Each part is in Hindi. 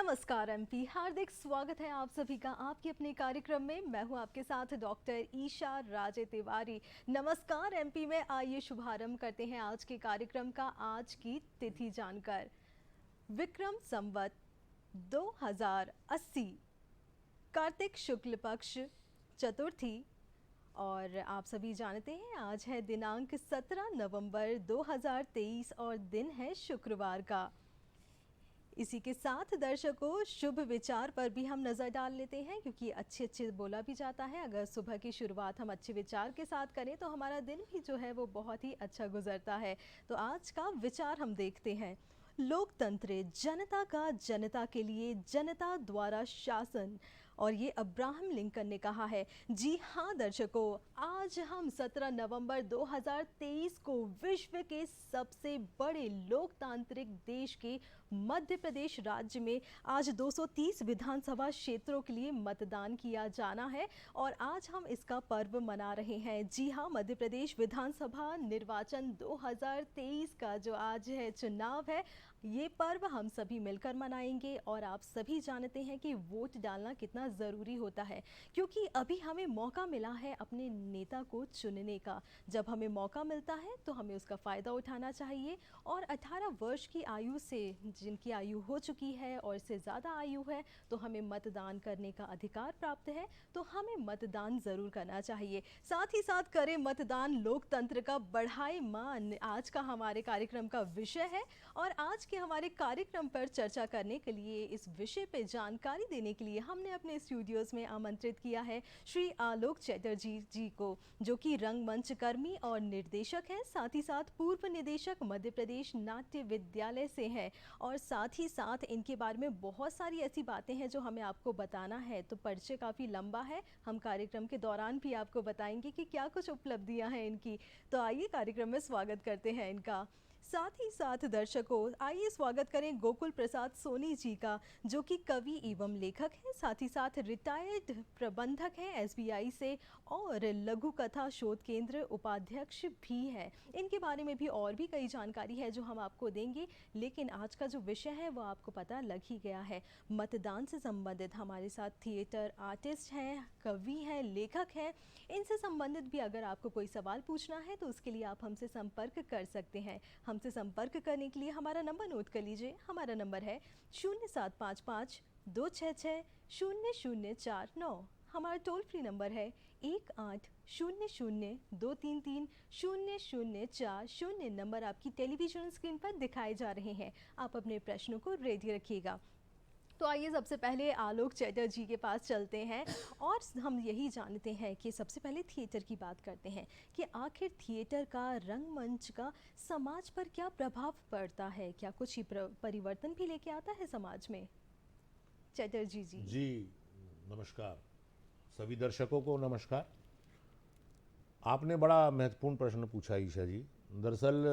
नमस्कार एमपी, हार्दिक स्वागत है आप सभी का आपके अपने कार्यक्रम में। मैं हूं आपके साथ डॉक्टर ईशा राजे तिवारी। नमस्कार एमपी में आइए शुभारंभ करते हैं आज के कार्यक्रम का। आज की तिथि जानकर विक्रम संवत 2080 कार्तिक शुक्ल पक्ष चतुर्थी, और आप सभी जानते हैं आज है दिनांक 17 नवंबर 2023 और दिन है शुक्रवार का। इसी के साथ दर्शकों, शुभ विचार पर भी हम नज़र डाल लेते हैं, क्योंकि अच्छे अच्छे बोला भी जाता है अगर सुबह की शुरुआत हम अच्छे विचार के साथ करें तो हमारा दिन भी जो है वो बहुत ही अच्छा गुजरता है। तो आज का विचार हम देखते हैं। लोकतंत्र जनता का जनता के लिए जनता द्वारा शासन, और ये अब्राहम लिंकन ने कहा है। जी हाँ दर्शकों, आज हम 17 नवंबर 2023 को विश्व के सबसे बड़े लोकतांत्रिक देश के मध्य प्रदेश राज्य में आज 230 विधानसभा क्षेत्रों के लिए मतदान किया जाना है और आज हम इसका पर्व मना रहे हैं। जी हाँ, मध्य प्रदेश विधानसभा निर्वाचन 2023 का जो आज है चुनाव है, ये पर्व हम सभी मिलकर मनाएंगे। और आप सभी जानते हैं कि वोट डालना कितना ज़रूरी होता है, क्योंकि अभी हमें मौका मिला है अपने नेता को चुनने का। जब हमें मौका मिलता है तो हमें उसका फ़ायदा उठाना चाहिए। और 18 वर्ष की आयु से जिनकी आयु हो चुकी है और इससे ज़्यादा आयु है तो हमें मतदान करने का अधिकार प्राप्त है, तो हमें मतदान ज़रूर करना चाहिए। साथ ही साथ करें मतदान, लोकतंत्र का बढ़ाए मान, आज का हमारे कार्यक्रम का विषय है। और आज के हमारे कार्यक्रम पर चर्चा करने के लिए, इस विषय पे जानकारी देने के लिए हमने अपने स्टूडियोज में आमंत्रित किया है श्री आलोक चैटर्जी जी को, जो कि रंगमंच कर्मी और निर्देशक हैं, साथ ही साथ पूर्व निदेशक मध्य प्रदेश नाट्य विद्यालय से हैं। और साथ ही साथ इनके बारे में बहुत सारी ऐसी बातें हैं जो हमें आपको बताना है, तो परिचय काफ़ी लंबा है। हम कार्यक्रम के दौरान भी आपको बताएंगे कि क्या कुछ उपलब्धियां हैं इनकी। तो आइए कार्यक्रम में स्वागत करते हैं इनका। साथ ही साथ दर्शकों, आइए स्वागत करें गोकुल प्रसाद सोनी जी का, जो कि कवि एवं लेखक हैं, साथ ही साथ रिटायर्ड प्रबंधक हैं एसबीआई से और लघु कथा शोध केंद्र उपाध्यक्ष भी हैं। इनके बारे में भी और भी कई जानकारी है जो हम आपको देंगे, लेकिन आज का जो विषय है वो आपको पता लग ही गया है। मतदान से संबंधित हमारे साथ थिएटर आर्टिस्ट हैं, कवि हैं, लेखक हैं। इनसे संबंधित भी अगर आपको कोई सवाल पूछना है तो उसके लिए आप हमसे संपर्क कर सकते हैं। हमसे संपर्क करने के लिए हमारा नंबर नोट कर लीजिए। हमारा नंबर है 0755 266 0049। हमारा टोल फ्री नंबर है 1800-233-004। नंबर आपकी टेलीविजन स्क्रीन पर दिखाए जा रहे हैं। आप अपने प्रश्नों को रेडी रखिएगा। तो आइए सबसे पहले आलोक चैटर्जी के पास चलते हैं और हम यही जानते हैं कि सबसे पहले थिएटर की बात करते हैं कि आखिर थिएटर का, रंगमंच का समाज पर क्या प्रभाव पड़ता है, क्या कुछ ही परिवर्तन भी लेके आता है समाज में? चैटर्जी जी। जी नमस्कार, सभी दर्शकों को नमस्कार। आपने बड़ा महत्वपूर्ण प्रश्न पूछा ईशा जी। दरअसल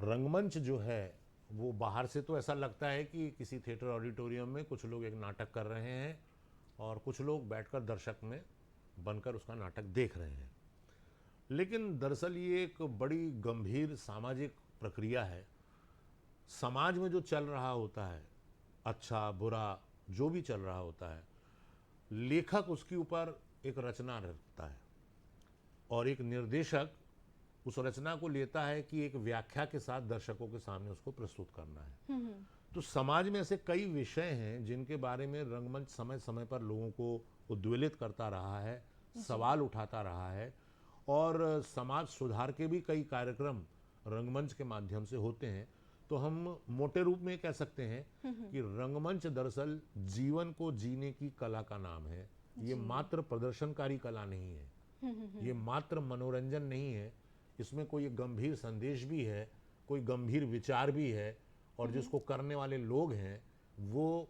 रंगमंच जो है वो बाहर से तो ऐसा लगता है कि किसी थिएटर ऑडिटोरियम में कुछ लोग एक नाटक कर रहे हैं और कुछ लोग बैठकर दर्शक में बनकर उसका नाटक देख रहे हैं, लेकिन दरअसल ये एक बड़ी गंभीर सामाजिक प्रक्रिया है। समाज में जो चल रहा होता है, अच्छा बुरा जो भी चल रहा होता है, लेखक उसके ऊपर एक रचना रखता है और एक निर्देशक उस रचना को लेता है कि एक व्याख्या के साथ दर्शकों के सामने उसको प्रस्तुत करना है। तो समाज में ऐसे कई विषय हैं जिनके बारे में रंगमंच समय समय पर लोगों को उद्वेलित करता रहा है, सवाल उठाता रहा है, और समाज सुधार के भी कई कार्यक्रम रंगमंच के माध्यम से होते हैं। तो हम मोटे रूप में कह सकते हैं कि रंगमंच दरअसल जीवन को जीने की कला का नाम है। ये मात्र प्रदर्शनकारी कला नहीं है, ये मात्र मनोरंजन नहीं है, इसमें कोई एक गंभीर संदेश भी है, कोई गंभीर विचार भी है। और जिसको करने वाले लोग हैं वो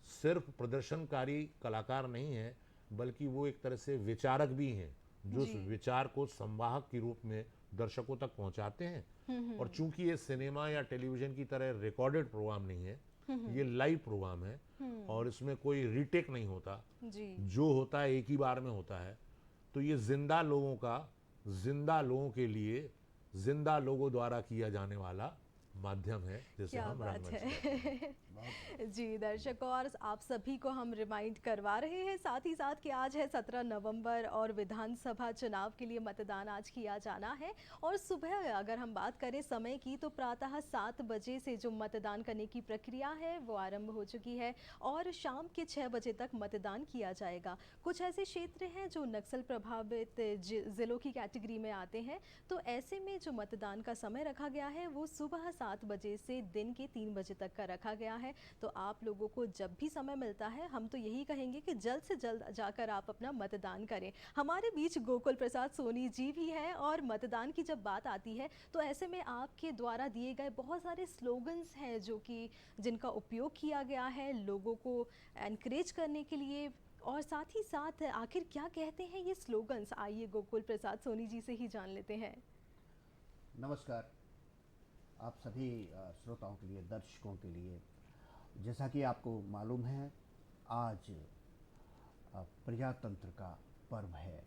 सिर्फ प्रदर्शनकारी कलाकार नहीं है, बल्कि वो एक तरह से विचारक भी हैं, जो उस विचार को संवाहक के रूप में दर्शकों तक पहुंचाते हैं। और चूंकि ये सिनेमा या टेलीविजन की तरह रिकॉर्डेड प्रोग्राम नहीं है, ये लाइव प्रोग्राम है और इसमें कोई रीटेक नहीं होता, जो होता है एक ही बार में होता है। तो ये जिंदा लोगों का, जिंदा लोगों के लिए, जिंदा लोगों द्वारा किया जाने वाला माध्यम है जिसे क्या हम बात रंगमंच कहते हैं। है। जी दर्शकों, और आप सभी को हम रिमाइंड करवा रहे हैं साथ ही साथ कि आज है 17 नवंबर और विधानसभा चुनाव के लिए मतदान आज किया जाना है। और सुबह अगर हम बात करें समय की, तो प्रातः 7 बजे से जो मतदान करने की प्रक्रिया है वो आरंभ हो चुकी है और शाम के 6 बजे तक मतदान किया जाएगा। कुछ ऐसे क्षेत्र हैं जो नक्सल प्रभावित ज़िलों की कैटेगरी में आते हैं, तो ऐसे में जो मतदान का समय रखा गया है वो सुबह 7 बजे से दिन के 3 बजे तक का रखा गया है। तो आप लोगों को जब भी समय मिलता है, हम तो यही कहेंगे कि जल्द से जल्द जाकर आप अपना मतदान करें। हमारे बीच गोकुल प्रसाद सोनी जी भी हैं, और मतदान की जब बात आती है तो ऐसे में आपके द्वारा दिए गए बहुत सारे स्लोगन्स हैं जो कि जिनका उपयोग किया गया है लोगों को एनकरेज करने के लिए। और साथ ही साथ आखिर क्या कहते हैं ये स्लोगन्स, आइए गोकुल प्रसाद सोनी जी से ही जान लेते हैं। नमस्कार आप सभी श्रोताओं के लिए, दर्शकों के लिए। जैसा कि आपको मालूम है, आज प्रजातंत्र का पर्व है।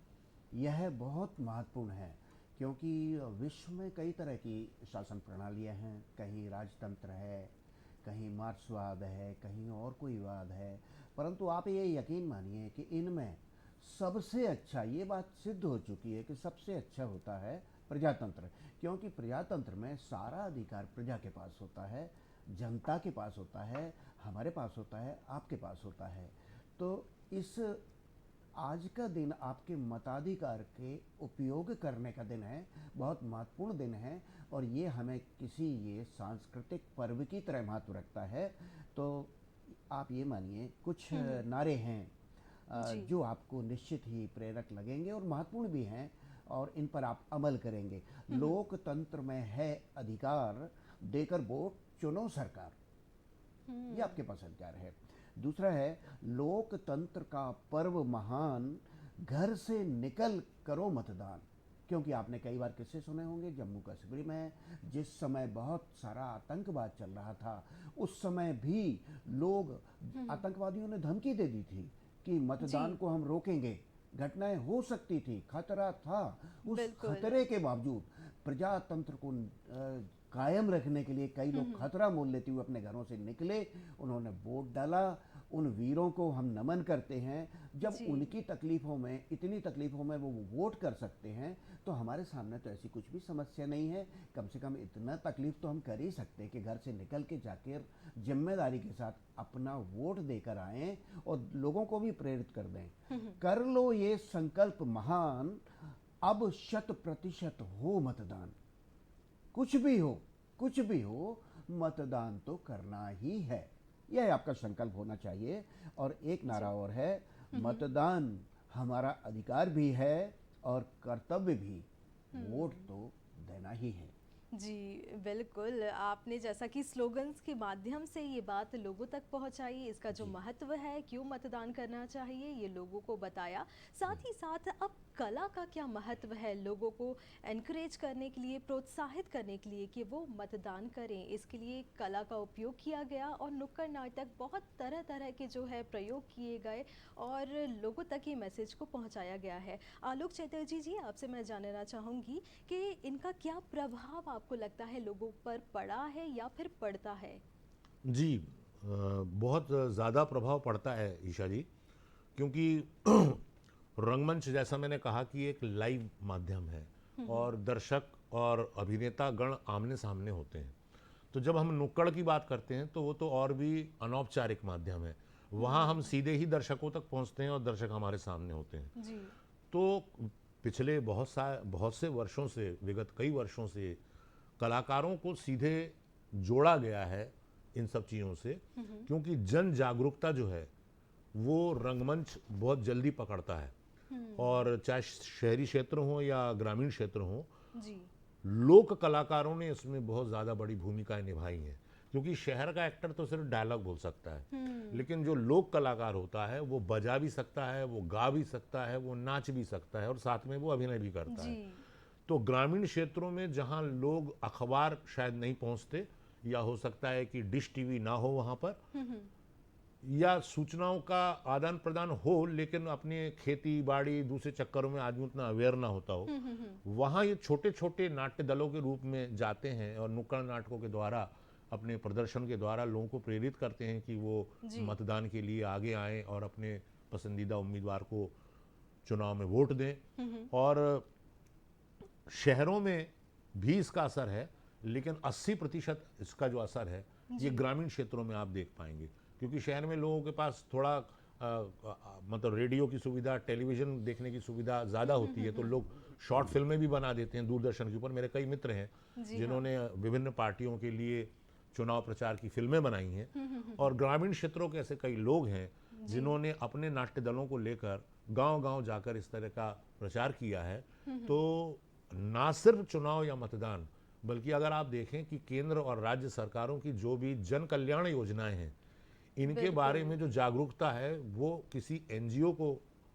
यह बहुत महत्वपूर्ण है क्योंकि विश्व में कई तरह की शासन प्रणालियां हैं। कहीं राजतंत्र है, कहीं मार्क्सवाद है, कहीं और कोई वाद है। परंतु आप ये यकीन मानिए कि इनमें सबसे अच्छा, ये बात सिद्ध हो चुकी है कि सबसे अच्छा होता है प्रजातंत्र। क्योंकि प्रजातंत्र में सारा अधिकार प्रजा के पास होता है, जनता के पास होता है, हमारे पास होता है, आपके पास होता है। तो इस आज का दिन आपके मताधिकार के उपयोग करने का दिन है, बहुत महत्वपूर्ण दिन है। और ये हमें ये सांस्कृतिक पर्व की तरह महत्व रखता है। तो आप ये मानिए कुछ नारे हैं जो आपको निश्चित ही प्रेरक लगेंगे और महत्वपूर्ण भी हैं, और इन पर आप अमल करेंगे। लोकतंत्र में है अधिकार, देकर वोट चुनो सरकार, ये आपके पास अधिकार है। दूसरा है लोकतंत्र का पर्व महान, घर से निकल करो मतदान। क्योंकि आपने कई बार किस्से सुने होंगे, जम्मू कश्मीर में जिस समय बहुत सारा आतंकवाद चल रहा था, उस समय भी लोग, आतंकवादियों ने धमकी दे दी थी कि मतदान को हम रोकेंगे, घटनाएं हो सकती थी, खतरा था। उस खतरे के बावजूद प्रजातंत्र को कायम रखने के लिए कई लोग खतरा मोल लेते हुए अपने घरों से निकले, उन्होंने वोट डाला। उन वीरों को हम नमन करते हैं। जब उनकी तकलीफों में, इतनी तकलीफों में वो वोट कर सकते हैं, तो हमारे सामने तो ऐसी कुछ भी समस्या नहीं है। कम से कम इतना तकलीफ तो हम कर ही सकते हैं कि घर से निकल के जाकर जिम्मेदारी के साथ अपना वोट देकर आएं और लोगों को भी प्रेरित कर दें। कर लो ये संकल्प महान, अब 100% हो मतदान। कुछ भी हो, कुछ भी हो, मतदान तो करना ही है। यह आपका संकल्प होना चाहिए। और एक नारा और है, मतदान हमारा अधिकार भी है और कर्तव्य भी, वोट तो देना ही है। जी बिल्कुल, आपने जैसा कि स्लोगन्स के माध्यम से ये बात लोगों तक पहुंचाई, इसका जो महत्व है, क्यों मतदान करना चाहिए, ये लोगों को बताया। साथ ही साथ अब कला का क्या महत्व है लोगों को एनकरेज करने के लिए, प्रोत्साहित करने के लिए कि वो मतदान करें, इसके लिए कला का उपयोग किया गया और नुक्कड़ नाटक, बहुत तरह तरह के जो है प्रयोग किए गए और लोगों तक ये मैसेज को पहुंचाया गया है। आलोक चैटर्जी जी, आपसे मैं जानना चाहूँगी कि इनका क्या प्रभाव आपको लगता है लोगों पर पड़ा है या फिर पड़ता है? जी, बहुत ज़्यादा प्रभाव पड़ता है ईशा जी, क्योंकि रंगमंच, जैसा मैंने कहा, कि एक लाइव माध्यम है और दर्शक और अभिनेता गण आमने सामने होते हैं। तो जब हम नुक्कड़ की बात करते हैं तो वो तो और भी अनौपचारिक माध्यम है। वहाँ हम सीधे ही दर्शकों तक पहुँचते हैं और दर्शक हमारे सामने होते हैं। जी। तो पिछले बहुत से वर्षों से, विगत कई वर्षों से कलाकारों को सीधे जोड़ा गया है इन सब चीज़ों से, क्योंकि जन जागरूकता जो है वो रंगमंच बहुत जल्दी पकड़ता है। और चाहे शहरी क्षेत्र हो या ग्रामीण क्षेत्र हो, जी। लोक कलाकारों ने इसमें बहुत ज़्यादा बड़ी भूमिकाएं निभाई हैं। क्योंकि शहर का एक्टर तो सिर्फ डायलॉग बोल सकता है, लेकिन जो लोक कलाकार होता है वो बजा भी सकता है, वो गा भी सकता है, वो नाच भी सकता है और साथ में वो अभिनय भी करता है। तो ग्रामीण क्षेत्रों में जहाँ लोग अखबार शायद नहीं पहुँचते, या हो सकता है कि डिश टीवी ना हो वहाँ पर, या सूचनाओं का आदान प्रदान हो, लेकिन अपने खेती बाड़ी दूसरे चक्करों में आदमी उतना अवेयर ना होता हो, वहाँ ये छोटे छोटे नाट्य दलों के रूप में जाते हैं और नुक्कड़ नाटकों के द्वारा, अपने प्रदर्शन के द्वारा लोगों को प्रेरित करते हैं कि वो जी। मतदान के लिए आगे आएं और अपने पसंदीदा उम्मीदवार को चुनाव में वोट दें। और शहरों में भी इसका असर है, लेकिन 80% इसका जो असर है ये ग्रामीण क्षेत्रों में आप देख पाएंगे, क्योंकि शहर में लोगों के पास थोड़ा मतलब रेडियो की सुविधा, टेलीविज़न देखने की सुविधा ज़्यादा होती है, तो लोग शॉर्ट फिल्में भी बना देते हैं दूरदर्शन के ऊपर। मेरे कई मित्र हैं जिन्होंने विभिन्न पार्टियों के लिए चुनाव प्रचार की फिल्में बनाई हैं। और ग्रामीण क्षेत्रों के ऐसे कई लोग हैं जिन्होंने अपने नाट्य दलों को लेकर गांव-गांव जाकर इस तरह का प्रचार किया है। तो ना सिर्फ चुनाव या मतदान, बल्कि अगर आप देखें कि केंद्र और राज्य सरकारों की जो भी जन कल्याण योजनाएं हैं, इनके बारे में जो जागरूकता है वो किसी एनजीओ को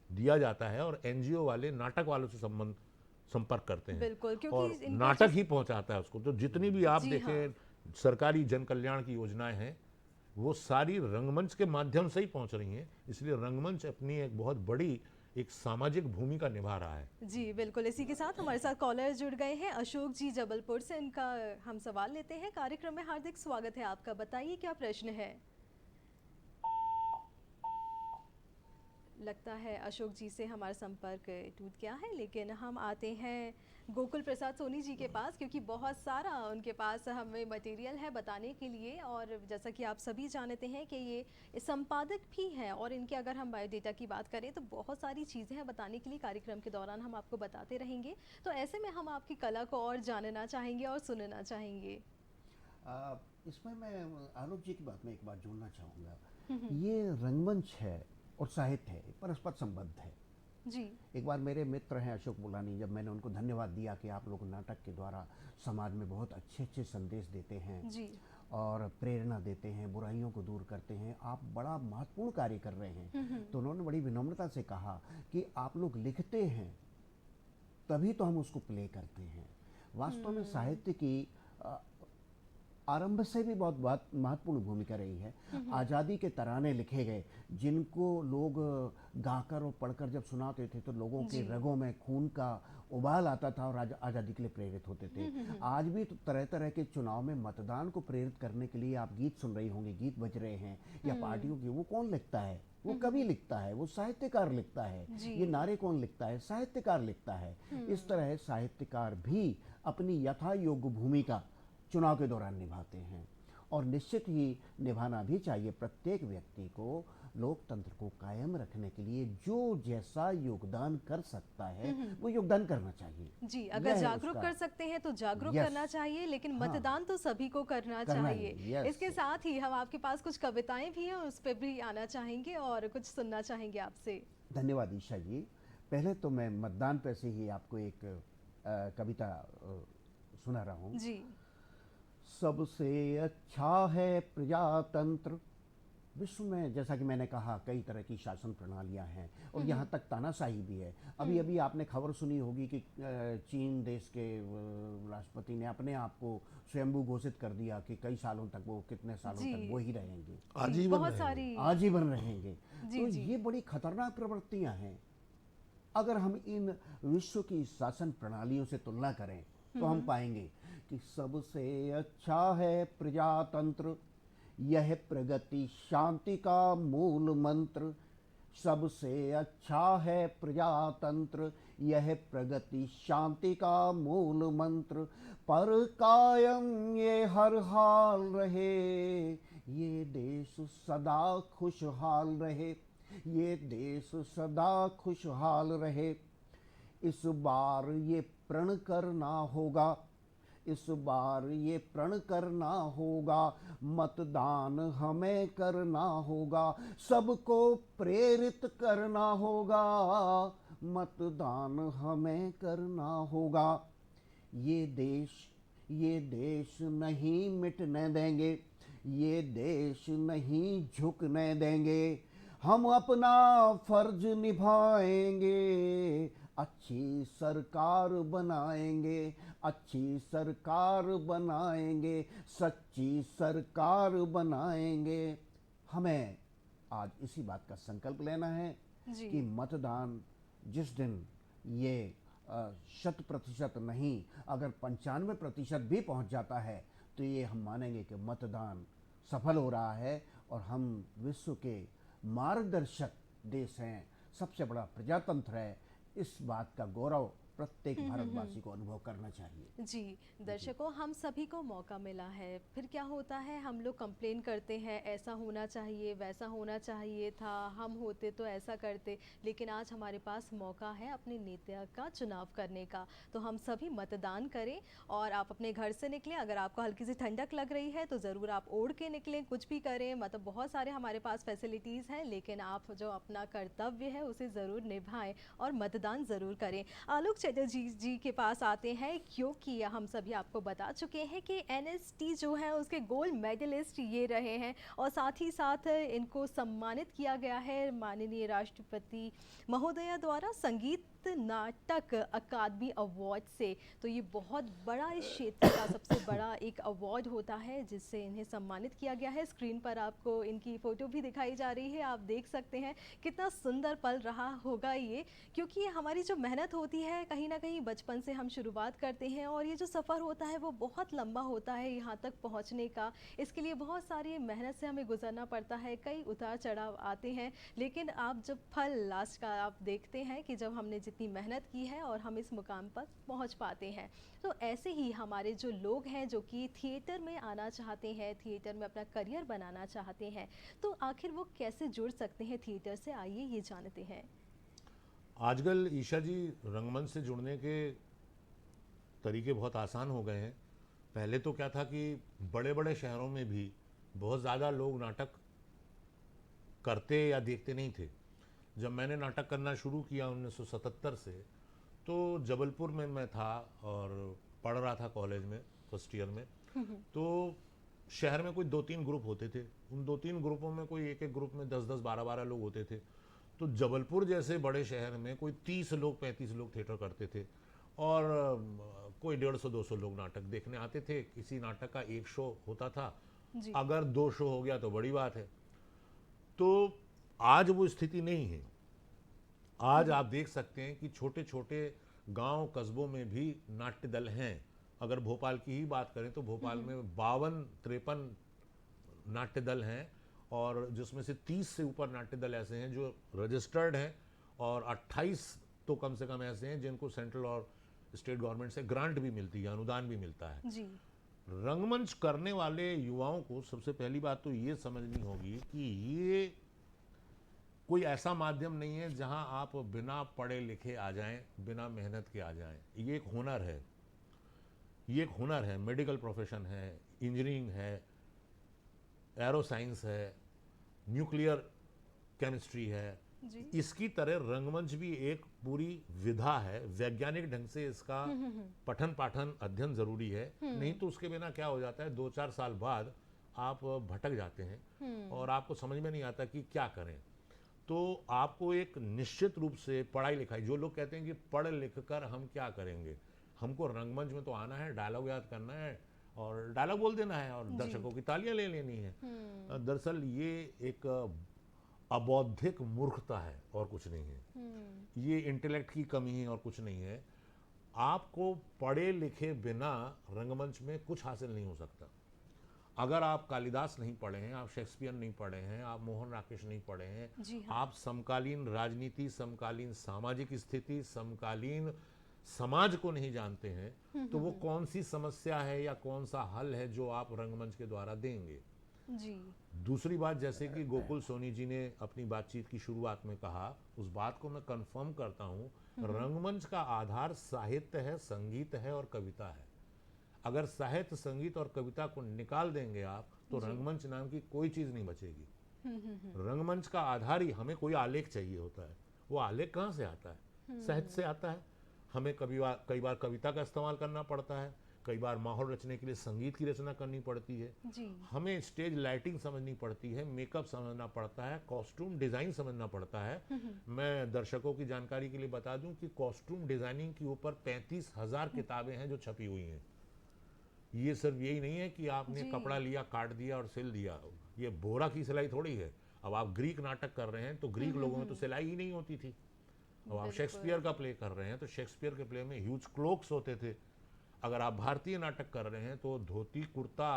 दिया जाता है और एनजीओ वाले नाटक वालों से संपर्क करते हैं। बिल्कुल, क्योंकि और इनका नाटक ही पहुंचाता है उसको। तो जितनी भी आप जी देखें सरकारी जन कल्याण की योजनाएं हैं, वो सारी रंगमंच के माध्यम से ही पहुंच रही हैं। इसलिए रंगमंच अपनी एक बहुत बड़ी एक सामाजिक भूमिका निभा रहा है। जी बिल्कुल। इसी के साथ हमारे साथ कॉलर जुड़ गए हैं, अशोक जी जबलपुर से। इनका हम सवाल लेते हैं। कार्यक्रम में हार्दिक स्वागत है आपका, बताइए क्या प्रश्न है। लगता है अशोक जी से हमारा संपर्क टूट गया है, लेकिन हम आते हैं गोकुल प्रसाद सोनी जी के पास, क्योंकि बहुत सारा उनके पास हमें मटेरियल है बताने के लिए। और जैसा कि आप सभी जानते हैं कि ये संपादक भी हैं, और इनके अगर हम बायोडेटा की बात करें तो बहुत सारी चीज़ें हैं बताने के लिए। कार्यक्रम के दौरान हम आपको बताते रहेंगे। तो ऐसे में हम आपकी कला को और जानना चाहेंगे और सुनना चाहेंगे। इसमें मैं आलोक जी की बात में एक बात जोड़ना चाहूँगा। ये रंगमंच है और साहित्य है, परस्पर संबद्ध है। जी। एक बार मेरे मित्र हैं अशोक बुलानी, जब मैंने उनको धन्यवाद दिया कि आप लोग नाटक के द्वारा समाज में बहुत अच्छे अच्छे संदेश देते हैं जी। और प्रेरणा देते हैं, बुराइयों को दूर करते हैं, आप बड़ा महत्वपूर्ण कार्य कर रहे हैं। तो उन्होंने बड़ी विनम्रता से कहा कि आप लोग लिखते हैं तभी तो हम उसको प्ले करते हैं। वास्तव में साहित्य की आरंभ से भी बहुत महत्वपूर्ण भूमिका रही है। आज़ादी के तराने लिखे गए, जिनको लोग गाकर और पढ़कर जब सुनाते थे तो लोगों के रगों में खून का उबाल आता था और आज़ादी के लिए प्रेरित होते थे। आज भी तो तरह तरह के चुनाव में मतदान को प्रेरित करने के लिए आप गीत सुन रही होंगी, गीत बज रहे हैं या पार्टियों की। वो कौन लिखता है? वो कवि लिखता है, वो साहित्यकार लिखता है। ये नारे कौन लिखता है? साहित्यकार लिखता है। इस तरह साहित्यकार भी अपनी यथा योग्य भूमिका चुनाव के दौरान निभाते हैं, और निश्चित ही निभाना भी चाहिए। प्रत्येक व्यक्ति को लोकतंत्र को कायम रखने के लिए जो जैसा योगदान कर सकता है वो योगदान करना चाहिए। जी, अगर जागरूक कर सकते हैं तो जागरूक करना चाहिए, लेकिन मतदान तो सभी को करना चाहिए। इसके साथ ही हम आपके पास कुछ कविताएं भी हैं, उस पर भी आना चाहेंगे और कुछ सुनना चाहेंगे आपसे। धन्यवाद ईशा जी। पहले तो मैं मतदान पर से ही आपको एक कविता सुना रहा हूँ। जी। सबसे अच्छा है प्रजातंत्र। विश्व में जैसा कि मैंने कहा कई तरह की शासन प्रणालियां हैं और यहाँ तक तानाशाही भी है। अभी अभी आपने खबर सुनी होगी कि चीन देश के राष्ट्रपति ने अपने आप को स्वयंभू घोषित कर दिया कि कई सालों तक वो, कितने सालों तक वो ही रहेंगे, आजीवन रहेंगे। तो ये बड़ी खतरनाक प्रवृत्तियां हैं। अगर हम इन विश्व की शासन प्रणालियों से तुलना करें तो हम पाएंगे कि सबसे अच्छा है प्रजातंत्र, यह प्रगति शांति का मूल मंत्र। सबसे अच्छा है प्रजातंत्र, यह प्रगति शांति का मूल मंत्र। पर कायम ये हर हाल रहे, ये देश सदा खुशहाल रहे, ये देश सदा खुशहाल रहे। इस बार ये प्रण करना होगा, इस बार ये प्रण करना होगा, मतदान हमें करना होगा, सबको प्रेरित करना होगा, मतदान हमें करना होगा। ये देश नहीं मिटने देंगे, ये देश नहीं झुकने देंगे। हम अपना फर्ज निभाएंगे, अच्छी सरकार बनाएंगे, अच्छी सरकार बनाएंगे, सच्ची सरकार बनाएंगे। हमें आज इसी बात का संकल्प लेना है जी। कि मतदान जिस दिन ये 100% नहीं, अगर 95% भी पहुंच जाता है तो ये हम मानेंगे कि मतदान सफल हो रहा है और हम विश्व के मार्गदर्शक देश हैं, सबसे बड़ा प्रजातंत्र है। इस बात का गौरव प्रत्येक भारतवासी को अनुभव करना चाहिए। जी, दर्शकों, हम सभी को मौका मिला है। फिर क्या होता है, हम लोग कंप्लेन करते हैं, ऐसा होना चाहिए, वैसा होना चाहिए था, हम होते तो ऐसा करते। लेकिन आज हमारे पास मौका है अपने नेता का चुनाव करने का, तो हम सभी मतदान करें। और आप अपने घर से निकलें, अगर आपको हल्की सी ठंडक लग रही है तो ज़रूर आप ओढ़ के निकलें, कुछ भी करें। मतलब बहुत सारे हमारे पास फैसिलिटीज़ हैं, लेकिन आप जो अपना कर्तव्य है उसे ज़रूर निभाएं और मतदान ज़रूर करें। आलोक चटर्जी जी के पास आते हैं, क्योंकि हम सभी आपको बता चुके हैं कि एनएसटी जो है उसके गोल्ड मेडलिस्ट ये रहे हैं, और साथ ही साथ इनको सम्मानित किया गया है माननीय राष्ट्रपति महोदया द्वारा संगीत नाटक अकादमी अवार्ड से। तो ये बहुत बड़ा इस क्षेत्र का सबसे बड़ा एक अवार्ड होता है जिससे इन्हें सम्मानित किया गया है। स्क्रीन पर आपको इनकी फ़ोटो भी दिखाई जा रही है, आप देख सकते हैं कितना सुंदर पल रहा होगा ये, क्योंकि हमारी जो मेहनत होती है कहीं ना कहीं बचपन से हम शुरुआत करते हैं, और ये जो सफ़र होता है वो बहुत लंबा होता है यहाँ तक पहुँचने का। इसके लिए बहुत सारी मेहनत से हमें गुजरना पड़ता है, कई उतार चढ़ाव आते हैं, लेकिन आप जब फल लास्ट का आप देखते हैं कि जब हमने जितनी मेहनत की है और हम इस मुकाम पर पहुँच पाते हैं। तो ऐसे ही हमारे जो लोग हैं जो कि थिएटर में आना चाहते हैं, थिएटर में अपना करियर बनाना चाहते हैं, तो आखिर वो कैसे जुड़ सकते हैं थिएटर से, आइए ये जानते हैं। आजकल ईशा जी, रंगमंच से जुड़ने के तरीके बहुत आसान हो गए हैं। पहले तो क्या था कि बड़े बड़े शहरों में भी बहुत ज़्यादा लोग नाटक करते या देखते नहीं थे। जब मैंने नाटक करना शुरू किया 1977 से, तो जबलपुर में मैं था और पढ़ रहा था कॉलेज में फर्स्ट ईयर में। तो शहर में कोई 2-3 ग्रुप होते थे, उन 2-3 ग्रुपों में कोई एक एक ग्रुप में 10-10 12-12 लोग होते थे। तो जबलपुर जैसे बड़े शहर में कोई 30 लोग 35 लोग थिएटर करते थे, और कोई 150-200 लोग नाटक देखने आते थे। किसी नाटक का एक शो होता था, जी। अगर 2 शो हो गया तो बड़ी बात है। तो आज वो स्थिति नहीं है। आज आप देख सकते हैं कि छोटे छोटे गांव कस्बों में भी नाट्य दल हैं। अगर भोपाल की ही बात करें तो भोपाल में 52-53 नाट्य दल हैं, और जिसमें से 30 से ऊपर नाट्य दल ऐसे हैं जो रजिस्टर्ड हैं, और 28 तो कम से कम ऐसे हैं जिनको सेंट्रल और स्टेट गवर्नमेंट से ग्रांट भी मिलती है, अनुदान भी मिलता है। जी। रंगमंच करने वाले युवाओं को सबसे पहली बात तो ये समझनी होगी कि ये कोई ऐसा माध्यम नहीं है जहां आप बिना पढ़े लिखे आ जाएं, बिना मेहनत के आ जाएं। ये एक हुनर है, ये एक हुनर है। मेडिकल प्रोफेशन है, इंजीनियरिंग है, एरो साइंस है, न्यूक्लियर केमिस्ट्री है। जी। इसकी तरह रंगमंच भी एक पूरी विधा है। वैज्ञानिक ढंग से इसका पठन पाठन अध्ययन जरूरी है, नहीं तो उसके बिना क्या हो जाता है, 2-4 साल बाद आप भटक जाते हैं और आपको समझ में नहीं आता कि क्या करें। तो आपको एक निश्चित रूप से पढ़ाई लिखाई, जो लोग कहते हैं कि पढ़ लिख कर हम क्या करेंगे, हमको रंगमंच में तो आना है, डायलॉग याद करना है और डायलॉग बोल देना है और दर्शकों की तालियां ले लेनी है। दरअसल ये एक अबौद्धिक मूर्खता है और कुछ नहीं है। ये इंटेलेक्ट की कमी है और कुछ नहीं है। आपको पढ़े लिखे बिना रंगमंच में कुछ हासिल नहीं हो सकता। अगर आप कालिदास नहीं पढ़े हैं, आप शेक्सपियर नहीं पढ़े हैं, आप मोहन राकेश नहीं पढ़े हैं, हाँ। आप समकालीन राजनीति, समकालीन सामाजिक स्थिति, समकालीन समाज को नहीं जानते हैं, तो वो कौन सी समस्या है या कौन सा हल है जो आप रंगमंच के द्वारा देंगे। जी। दूसरी बात, जैसे कि गोकुल सोनी जी ने अपनी बातचीत की शुरुआत में कहा, उस बात को मैं कंफर्म करता हूँ। रंगमंच का आधार साहित्य है, संगीत है और कविता है। अगर साहित्य, संगीत और कविता को निकाल देंगे आप, तो रंगमंच नाम की कोई चीज नहीं बचेगी। रंगमंच का आधार ही, हमें कोई आलेख चाहिए होता है। वो आलेख कहाँ से आता है? साहित्य से आता है। हमें कई बार कविता का इस्तेमाल करना पड़ता है, कई बार माहौल रचने के लिए संगीत की रचना करनी पड़ती है। जी। हमें स्टेज लाइटिंग समझनी पड़ती है, मेकअप समझना पड़ता है, कॉस्ट्यूम डिजाइन समझना पड़ता है। मैं दर्शकों की जानकारी के लिए बता दूं कि कॉस्ट्यूम डिजाइनिंग के ऊपर 35,000 किताबें हैं जो छपी हुई हैं। ये सिर्फ यही नहीं है कि आपने कपड़ा लिया, काट दिया और सिल दिया। ये बोरा की सिलाई थोड़ी है। अब आप ग्रीक नाटक कर रहे हैं तो ग्रीक लोगों में तो सिलाई ही नहीं होती थी। अब आप बिल्कुल। शेक्सपियर का प्ले कर रहे हैं तो शेक्सपियर के प्ले में ह्यूज क्लोक्स होते थे। अगर आप भारतीय नाटक कर रहे हैं तो धोती कुर्ता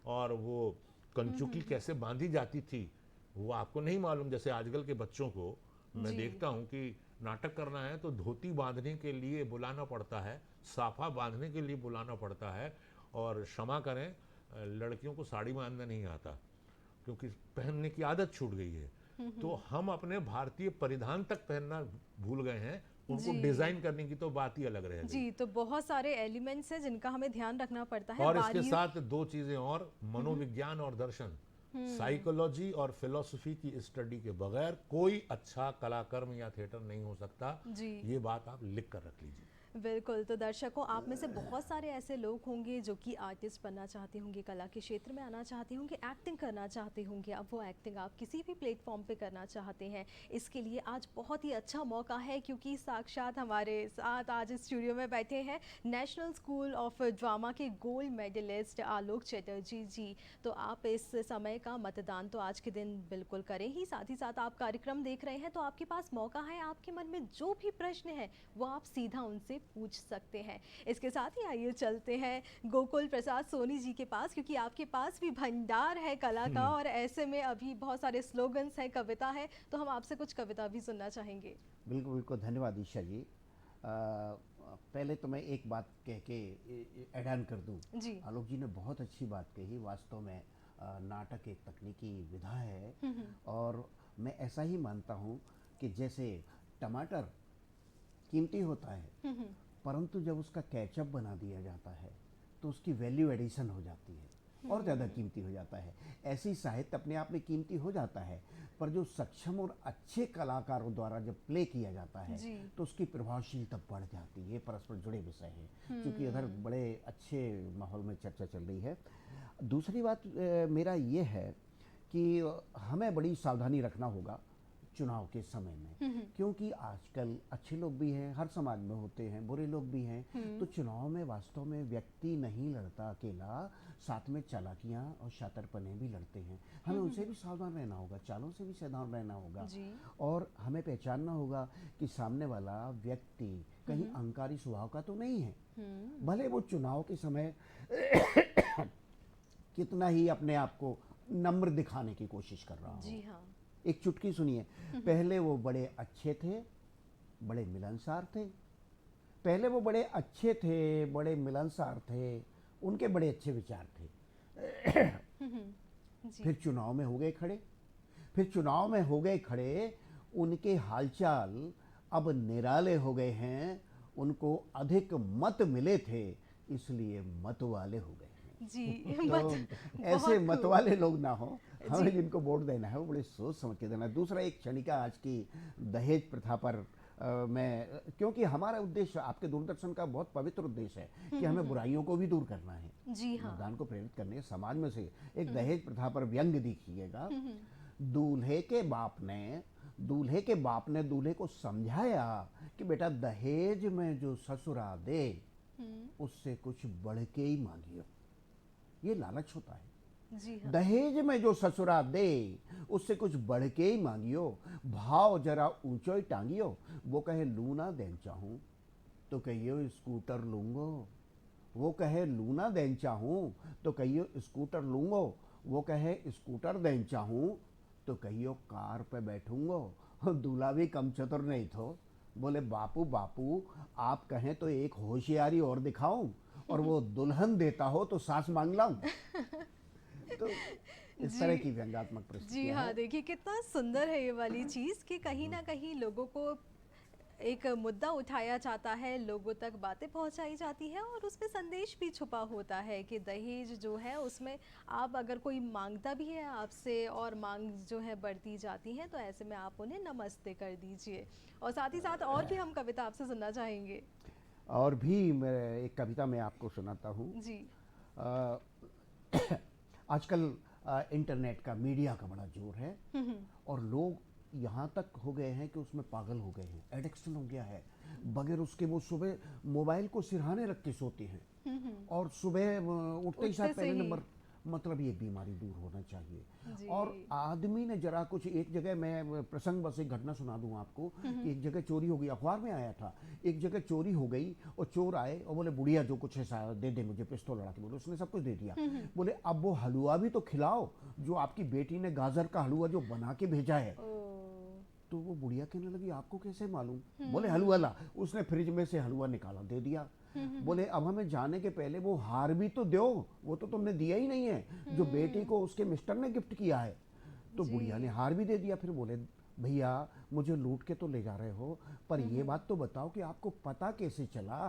और वो कंचुकी कैसे बांधी जाती थी वो आपको नहीं मालूम। जैसे आजकल के बच्चों को मैं जी। देखता हूँ कि नाटक करना है तो धोती बांधने के लिए बुलाना पड़ता है, साफा बांधने के लिए बुलाना पड़ता है, और क्षमा करें लड़कियों को साड़ी बांधना नहीं आता क्योंकि पहनने की आदत छूट गई है। तो हम अपने भारतीय परिधान तक पहनना भूल गए हैं, उनको जी। डिजाइन करने की तो बात ही अलग रह गई। जी, तो बहुत सारे एलिमेंट्स हैं जिनका हमें ध्यान रखना पड़ता है। और इसके बारीक साथ दो चीजें और, मनोविज्ञान और दर्शन, साइकोलॉजी और फिलॉसफी की स्टडी के बगैर कोई अच्छा कलाकर्म या थिएटर नहीं हो सकता। जी। ये बात आप लिख कर रख लीजिए। बिल्कुल, तो दर्शकों आप में से बहुत सारे ऐसे लोग होंगे जो कि आर्टिस्ट बनना चाहते होंगे, कला के क्षेत्र में आना चाहते होंगे, एक्टिंग करना चाहते होंगे। अब वो एक्टिंग आप किसी भी प्लेटफॉर्म पे करना चाहते हैं, इसके लिए आज बहुत ही अच्छा मौका है क्योंकि साक्षात हमारे साथ आज इस स्टूडियो में बैठे हैं नेशनल स्कूल ऑफ ड्रामा के गोल्ड मेडलिस्ट आलोक चटर्जी जी। तो आप इस समय का मतदान तो आज के दिन बिल्कुल करें ही, साथ ही साथ आप कार्यक्रम देख रहे हैं तो आपके पास मौका है, आपके मन में जो भी प्रश्न है वो आप सीधा उनसे पूछ सकते हैं। इसके साथ ही आइए चलते हैं गोकुल प्रसाद सोनी जी के पास क्योंकि आपके पास भी भंडार है कला का, और ऐसे में अभी बहुत सारे स्लोगन्स हैं, कविता है, तो हम आपसे कुछ कविता भी सुनना चाहेंगे। बिल्कुल बिल्कुल, धन्यवाद ईशा जी। पहले तो मैं एक बात कह के ऐड ऑन कर दूं। जी। आलोक जी ने बहुत अच्छी बात कही। वास्तव में नाटक एक तकनीकी विधा है और मैं ऐसा ही मानता हूँ कि जैसे टमाटर कीमती होता है परंतु जब उसका केचप बना दिया जाता है तो उसकी वैल्यू एडिशन हो जाती है और ज़्यादा कीमती हो जाता है। ऐसे ही साहित्य अपने आप में कीमती हो जाता है पर जो सक्षम और अच्छे कलाकारों द्वारा जब प्ले किया जाता है जी। तो उसकी प्रभावशीलता बढ़ जाती है। ये परस्पर जुड़े विषय हैं क्योंकि इधर बड़े अच्छे माहौल में चर्चा चल रही है। दूसरी बात मेरा ये है कि हमें बड़ी सावधानी रखना होगा चुनाव के समय में क्योंकि आजकल अच्छे लोग भी हैं, हर समाज में होते हैं, बुरे लोग भी हैं। तो चुनाव में वास्तव में व्यक्ति नहीं लड़ता अकेला, साथ में चालाकियां और शातरपने भी लड़ते हैं। हमें उनसे भी सावधान रहना होगा, चालों से भी सावधान रहना होगा जी। और हमें पहचानना होगा कि सामने वाला व्यक्ति कहीं अहंकारी स्वभाव का तो नहीं है। भले वो चुनाव के समय कितना ही अपने आप को नम्र दिखाने की कोशिश कर रहा हो। जी हाँ। एक चुटकी सुनिए। पहले वो बड़े अच्छे थे, बड़े मिलनसार थे। पहले वो बड़े अच्छे थे, बड़े मिलनसार थे, उनके बड़े अच्छे विचार थे। जी। फिर चुनाव में हो गए खड़े, फिर चुनाव में हो गए खड़े, उनके हालचाल अब निराले हो गए हैं। उनको अधिक मत मिले थे इसलिए मत वाले हो गए हैं। जी। तो ऐसे बहुत मत खूब। वाले लोग ना हो, हमें जिनको वोट देना है वो बड़े सोच समझ के देना है। दूसरा एक क्षणिका आज की दहेज प्रथा पर मैं, क्योंकि हमारा उद्देश्य आपके दूरदर्शन का बहुत पवित्र उद्देश्य है कि हमें बुराइयों को भी दूर करना है, जी हाँ। मतदान को प्रेरित करने है। समाज में से एक दहेज प्रथा पर व्यंग दिखिएगा। दूल्हे के बाप ने दूल्हे को समझाया कि बेटा दहेज में जो ससुरा दे उससे कुछ बढ़ के ही मांगियो। ये लालच होता है। जी हाँ। दहेज में जो ससुरा दे उससे कुछ बढ़ के ही मांगियो, भाव जरा ऊंचो ही टांगियो। वो कहे लूना देन चाहूं तो कहियो स्कूटर लूंगो, वो कहे लूना देन चाहूं तो कहियो स्कूटर लूंगो, वो कहे स्कूटर देन चाहूं तो कहियो कार पे बैठूंगो। दूल्हा भी कम चतुर नहीं थो, बोले बापू बापू आप कहें तो एक होशियारी और दिखाऊं, और वो दुल्हन देता हो तो सास मांग लाऊं। तो इस तरह की व्यंग्यात्मक जी प्रस्तुतियां हाँ, हैं। देखिए कितना सुंदर है ये वाली चीज़ कि कहीं ना कहीं लोगों को एक मुद्दा उठाया जाता है, लोगों तक बातें पहुंचाई जाती है और उसमें संदेश भी छुपा होता है कि दहेज जो है उसमें आप अगर कोई मांगता भी है आपसे और मांग जो है बढ़ती जाती है तो ऐसे में आप उन्हें नमस्ते कर दीजिए। और साथ ही साथ और भी हम कविता आपसे सुनना चाहेंगे। और भी मैं एक कविता मैं आपको सुनाता हूँ। जी। आजकल इंटरनेट का, मीडिया का बड़ा जोर है और लोग यहाँ तक हो गए हैं कि उसमें पागल हो गए हैं, एडिक्शन हो गया है। बगैर उसके वो सुबह मोबाइल को सिरहाने रख के सोते हैं और सुबह उठते ही साथ उठते से पहले ही। नंबर मतलब ये बीमारी दूर होना चाहिए। जी। और आदमी ने जरा कुछ, एक जगह मैं प्रसंग बस एक घटना सुना दूं आपको कि एक जगह चोरी हो गई, अखबार में आया था, एक जगह चोरी हो गई और चोर आए और बोले बुढ़िया जो कुछ है दे दे मुझे, पिस्तौल लड़ा के बोले, उसने सब कुछ दे दिया। बोले अब वो हलवा भी तो खिलाओ जो आपकी बेटी ने गाजर का हलवा जो बना के भेजा है। ओ। तो वो बुढ़िया कहने लगी आपको कैसे मालूम? बोले हलवा ला। उसने फ्रिज में से हलवा निकाला दे दिया। बोले अब हमें जाने के पहले वो हार भी तो दो, वो तो तुमने दिया ही नहीं है जो बेटी को उसके मिस्टर ने गिफ्ट किया है। तो जी। बुढ़िया ने हार भी दे दिया। फिर बोले भैया मुझे लूट के तो ले जा रहे हो, पर ये बात तो बताओ कि आपको पता कैसे चला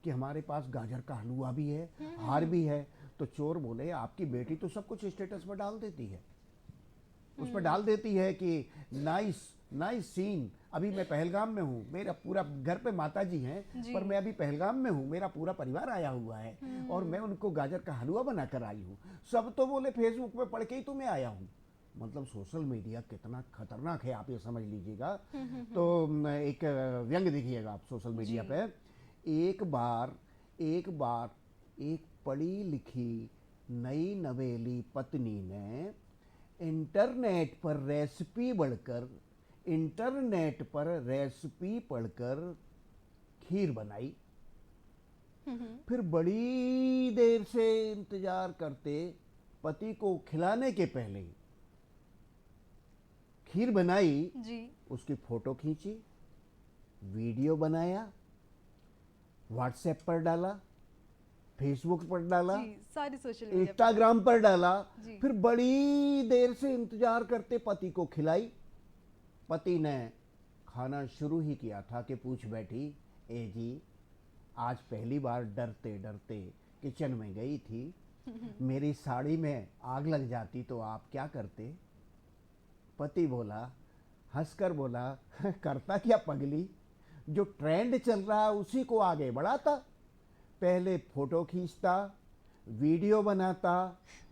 कि हमारे पास गाजर का हलवा भी है, हार भी है? तो चोर बोले आपकी बेटी तो सब कुछ स्टेटस पर डाल देती है, उस पर डाल देती है कि नाइस नाइस सीन, अभी मैं पहलगाम में हूँ, मेरा पूरा घर पे माता जी हैं जी। पर मैं अभी पहलगाम में हूँ, मेरा पूरा परिवार आया हुआ है और मैं उनको गाजर का हलवा बनाकर आई हूँ। सब तो बोले फेसबुक पे पढ़ के ही तो मैं आया हूँ। मतलब सोशल मीडिया कितना खतरनाक है आप ये समझ लीजिएगा। तो एक व्यंग देखिएगा आप सोशल मीडिया जी। पे। एक बार एक पढ़ी लिखी नई नवेली पत्नी ने इंटरनेट पर रेसिपी पढ़कर खीर बनाई। फिर बड़ी देर से इंतजार करते, पति को खिलाने के पहले खीर बनाई, जी। उसकी फोटो खींची, वीडियो बनाया, व्हाट्सएप पर डाला, फेसबुक पर डाला, जी, सारी सोशल मीडिया पे। इंस्टाग्राम पर डाला। जी। फिर बड़ी देर से इंतजार करते पति को खिलाई। पति ने खाना शुरू ही किया था कि पूछ बैठी, ए जी आज पहली बार डरते डरते किचन में गई थी, मेरी साड़ी में आग लग जाती तो आप क्या करते? पति बोला, हंसकर बोला, करता क्या पगली, जो ट्रेंड चल रहा है उसी को आगे बढ़ाता, पहले फोटो खींचता, वीडियो बनाता,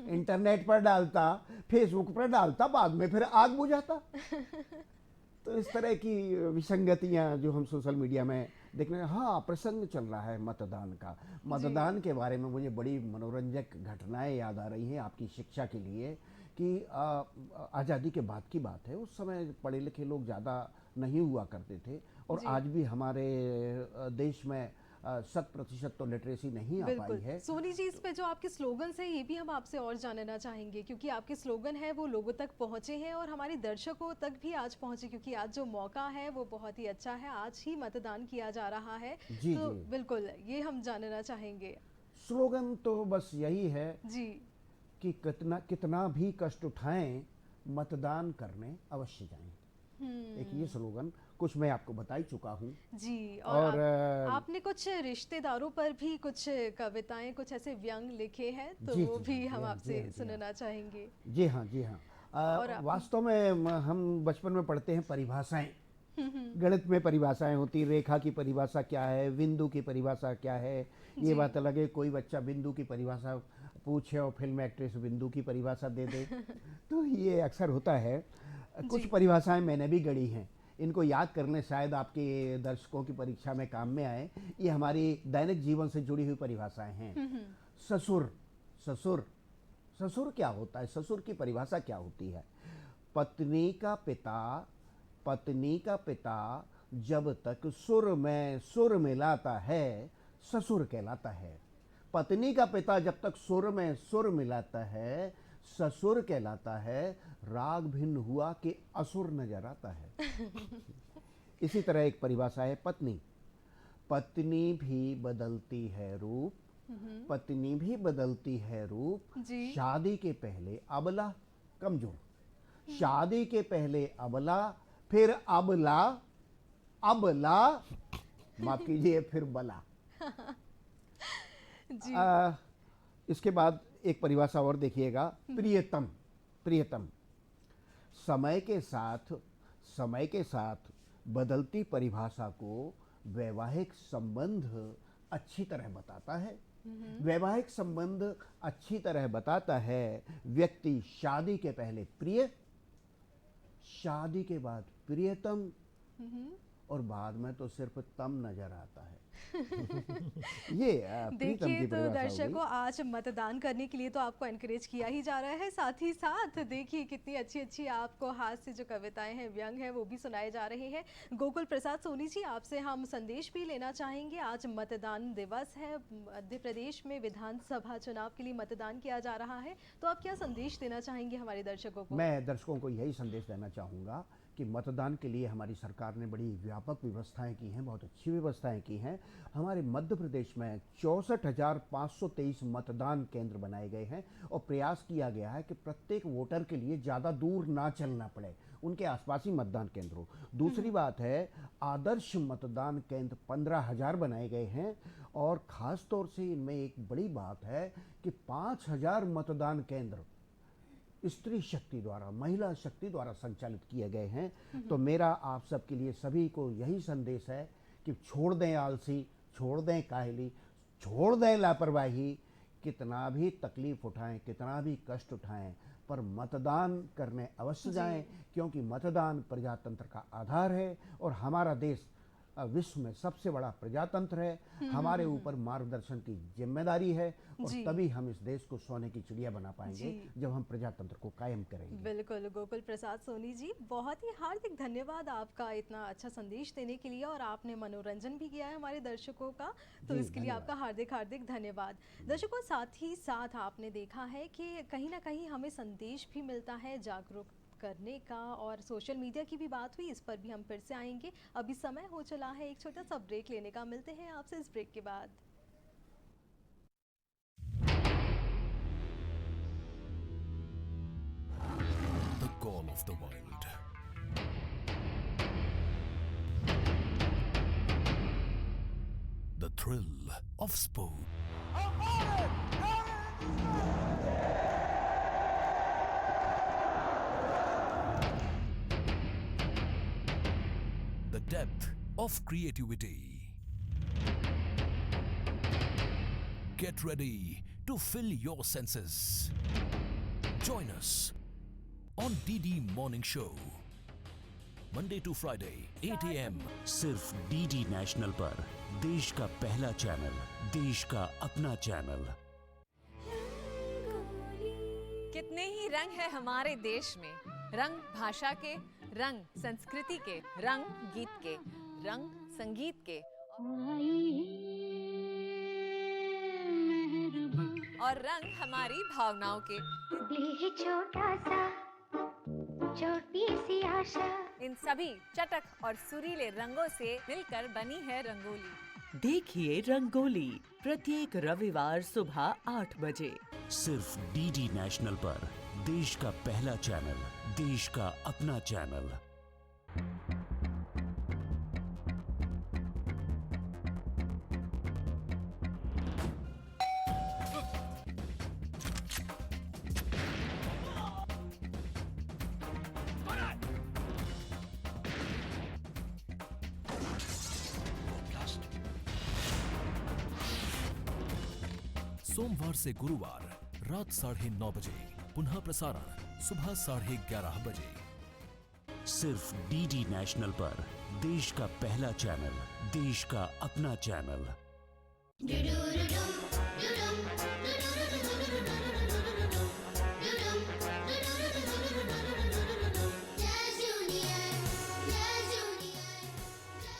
इंटरनेट पर डालता, फेसबुक पर डालता, बाद में फिर आग बुझाता। तो इस तरह की विसंगतियां जो हम सोशल मीडिया में देखने। हाँ, प्रसंग चल रहा है मतदान का। मतदान के बारे में मुझे बड़ी मनोरंजक घटनाएं याद आ रही हैं आपकी शिक्षा के लिए कि आज़ादी के बाद की बात है, उस समय पढ़े लिखे लोग ज़्यादा नहीं हुआ करते थे और जी। आज भी हमारे देश में 100% तो लिटरेसी नहीं आ पाई बिल्कुल। है। सोनी जी, इस पे जो आपके स्लोगन्स हैं ये भी हम आपसे और जानना चाहेंगे, क्योंकि आपके स्लोगन है वो लोगों तक पहुंचे हैं और हमारे दर्शकों तक भी आज पहुंचे, क्योंकि आज जो मौका है वो बहुत ही अच्छा है, आज ही मतदान किया जा रहा है। जी, तो जी। बिल्कुल ये हम जानना चाहेंगे। स्लोगन तो बस यही है जी। कि कितना भी कष्ट उठाएं, मतदान करने अवश्य जाएं। एक ये स्लोगन कुछ मैं आपको बता ही चुका हूँ। जी। और आपने कुछ रिश्तेदारों पर भी कुछ कविताएं, कुछ ऐसे व्यंग लिखे हैं, तो जी वो जी भी हाँ, हम जी हाँ, आपसे जी हाँ, जी हाँ। सुनना चाहेंगे। जी हाँ, जी हाँ। और आप। वास्तव में हम बचपन में पढ़ते हैं परिभाषाएं। गणित में परिभाषाएं होती, रेखा की परिभाषा क्या है, बिंदु की परिभाषा क्या है। ये जी। बात अलग है कोई बच्चा बिंदु की परिभाषा पूछे और फिल्म एक्ट्रेस बिंदु की परिभाषा दे दे। तो ये अक्सर होता है। कुछ जी। परिभाषाएं मैंने भी गढ़ी हैं, इनको याद करने शायद आपके दर्शकों की परीक्षा में काम में आए। ये हमारी दैनिक जीवन से जुड़ी हुई परिभाषाएं हैं। ससुर, ससुर ससुर क्या होता है? ससुर की परिभाषा क्या होती है? पत्नी का पिता जब तक सुर मिलाता है ससुर कहलाता है। पत्नी का पिता जब तक सुर मिलाता है ससुर कहलाता है। राग भिन्न हुआ कि असुर नजर आता है। इसी तरह एक परिभाषा है पत्नी। पत्नी भी बदलती है रूप, पत्नी भी बदलती है रूप। जी। शादी के पहले अबला, कमजोर, शादी के पहले अबला, फिर अबला, माफ कीजिए, फिर बला। जी। इसके बाद एक परिभाषा और देखिएगा, प्रियतम। प्रियतम समय के साथ बदलती परिभाषा को वैवाहिक संबंध अच्छी तरह बताता है। वैवाहिक संबंध अच्छी तरह बताता है। व्यक्ति शादी के पहले प्रिय, शादी के बाद प्रियतम और बाद में तो सिर्फ तम नजर आता है। ये प्रीतम देखिए की तो परिभाषा हो दर्शकों गई। आज मतदान करने के लिए तो आपको एनकरेज किया ही जा रहा है, साथ ही साथ देखिए कितनी अच्छी अच्छी आपको हाथ से जो कविताएं हैं, व्यंग है, वो भी सुनाए जा रहे हैं। गोकुल प्रसाद सोनी जी, आपसे हम संदेश भी लेना चाहेंगे। आज मतदान दिवस है, मध्य प्रदेश में विधानसभा चुनाव के लिए मतदान किया जा रहा है, तो आप क्या संदेश देना चाहेंगे हमारे दर्शकों को? मैं दर्शकों को यही संदेश देना चाहूँगा कि मतदान के लिए हमारी सरकार ने बड़ी व्यापक व्यवस्थाएं की हैं, बहुत अच्छी व्यवस्थाएं की हैं। हमारे मध्य प्रदेश में 64,523 मतदान केंद्र बनाए गए हैं और प्रयास किया गया है कि प्रत्येक वोटर के लिए ज़्यादा दूर ना चलना पड़े, उनके आसपास ही मतदान केंद्र हो। दूसरी बात है, आदर्श मतदान केंद्र 15,000 बनाए गए हैं और ख़ास तौर से इनमें एक बड़ी बात है कि 5,000 मतदान केंद्र स्त्री शक्ति द्वारा, महिला शक्ति द्वारा संचालित किए गए हैं। तो मेरा आप सबके लिए सभी को यही संदेश है कि छोड़ दें आलसी, छोड़ दें काहली, छोड़ दें लापरवाही, कितना भी तकलीफ उठाएं, कितना भी कष्ट उठाएं, पर मतदान करने अवश्य जाएं, क्योंकि मतदान प्रजातंत्र का आधार है और हमारा देश विश्व में सबसे बड़ा प्रजातंत्र है। हमारे ऊपर मार्गदर्शन की जिम्मेदारी है और जी। तभी हम इस देश को सोने की चिड़िया बना पाएंगे जब हम प्रजातंत्र को कायम करेंगे। बिल्कुल गोकुल प्रसाद सोनी जी, बहुत ही हार्दिक धन्यवाद आपका इतना अच्छा संदेश देने के लिए, और आपने मनोरंजन भी किया है हमारे दर्शकों का, तो जी, इसके लिए धन्यवाद। आपका हार्दिक हार्दिक धन्यवाद। दर्शकों, साथ ही साथ आपने देखा है कि कहीं ना कहीं हमें संदेश भी मिलता है जागरूक करने का, और सोशल मीडिया की भी बात हुई, इस पर भी हम फिर से आएंगे। अभी समय हो चला है एक छोटा सा ब्रेक लेने का, मिलते हैं आपसे इस ब्रेक के बाद। The call of the wild. The thrill of sport. The depth of creativity. Get ready to fill your senses. Join us on DD Morning Show, Monday to Friday, 8 a.m. सिर्फ डीडी नेशनल पर, देश का पहला चैनल, देश का अपना चैनल। कितने ही रंग है हमारे देश में, रंग भाषा के, रंग संस्कृति के, रंग गीत के, रंग संगीत के, और रंग हमारी भावनाओं के। ये छोटा सा छोटी सी आशा, इन सभी चटक और सुरीले रंगों से मिलकर बनी है रंगोली। देखिए रंगोली प्रत्येक रविवार सुबह 8 बजे, सिर्फ डीडी नेशनल पर, देश का पहला चैनल, देश का अपना चैनल। सोमवार से गुरुवार रात 9:30 बजे, पुनः प्रसारण सुबह 11:30 बजे। सिर्फ डीडी नेशनल पर, देश का पहला चैनल, देश का अपना चैनल।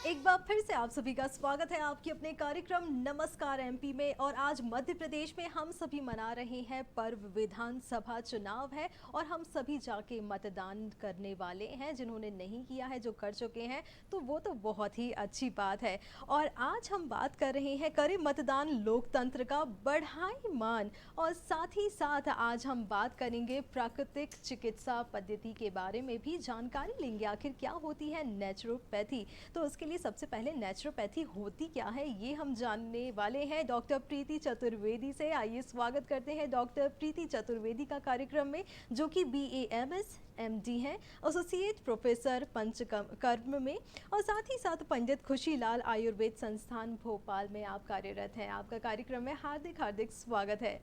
एक बार फिर से आप सभी का स्वागत है आपके अपने कार्यक्रम नमस्कार एमपी में। और आज मध्य प्रदेश में हम सभी मना रहे हैं पर्व, विधानसभा चुनाव है और हम सभी जाके मतदान करने वाले हैं। जिन्होंने नहीं किया है, जो कर चुके हैं, तो वो तो बहुत ही अच्छी बात है। और आज हम बात कर रहे हैं करें मतदान लोकतंत्र का, बढ़ाएं मान, और साथ ही साथ आज हम बात करेंगे प्राकृतिक चिकित्सा पद्धति के बारे में भी जानकारी लेंगे। आखिर क्या होती है नेचुरोपैथी, तो उसके लिए सबसे पहले नेचुरोपैथी होती क्या है ये हम जानने वाले हैं डॉक्टर प्रीति चतुर्वेदी से। आइए स्वागत करते हैं डॉक्टर प्रीति चतुर्वेदी का कार्यक्रम में, जो कि BAMS MD हैं, एसोसिएट प्रोफेसर पंचकर्म में, और साथ ही साथ पंडित खुशीलाल आयुर्वेद संस्थान भोपाल में आप कार्यरत हैं। आपका कार्यक्रम में हार्दिक हार्दिक स्वागत है।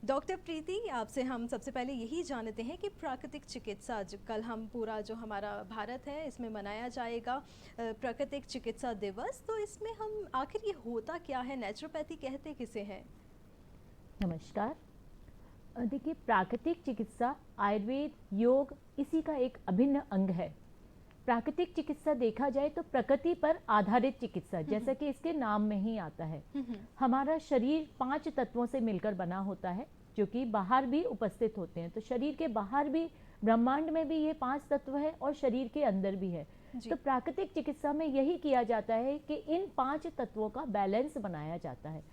डॉक्टर प्रीति, आपसे हम सबसे पहले यही जानते हैं कि प्राकृतिक चिकित्सा, कल हम पूरा जो हमारा भारत है इसमें मनाया जाएगा प्राकृतिक चिकित्सा दिवस, तो इसमें हम आखिर ये होता क्या है, नेचुरोपैथी कहते किसे हैं? नमस्कार। देखिए, प्राकृतिक चिकित्सा आयुर्वेद, योग इसी का एक अभिन्न अंग है। प्राकृतिक चिकित्सा देखा जाए तो प्रकृति पर आधारित चिकित्सा, जैसा कि इसके नाम में ही आता है। हमारा शरीर 5 तत्वों से मिलकर बना होता है, जो कि बाहर भी उपस्थित होते हैं। तो शरीर के बाहर भी, ब्रह्मांड में भी ये 5 तत्व है और शरीर के अंदर भी है। तो प्राकृतिक चिकित्सा में यही किया जाता है कि इन 5 तत्वों का बैलेंस बनाया जाता है।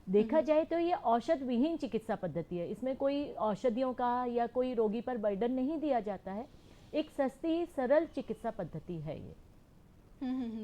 देखा जाए तो ये औषध विहीन चिकित्सा पद्धति है। इसमें कोई औषधियों का या कोई रोगी पर बर्डन नहीं दिया जाता है। एक सस्ती सरल चिकित्सा पद्धति है ये।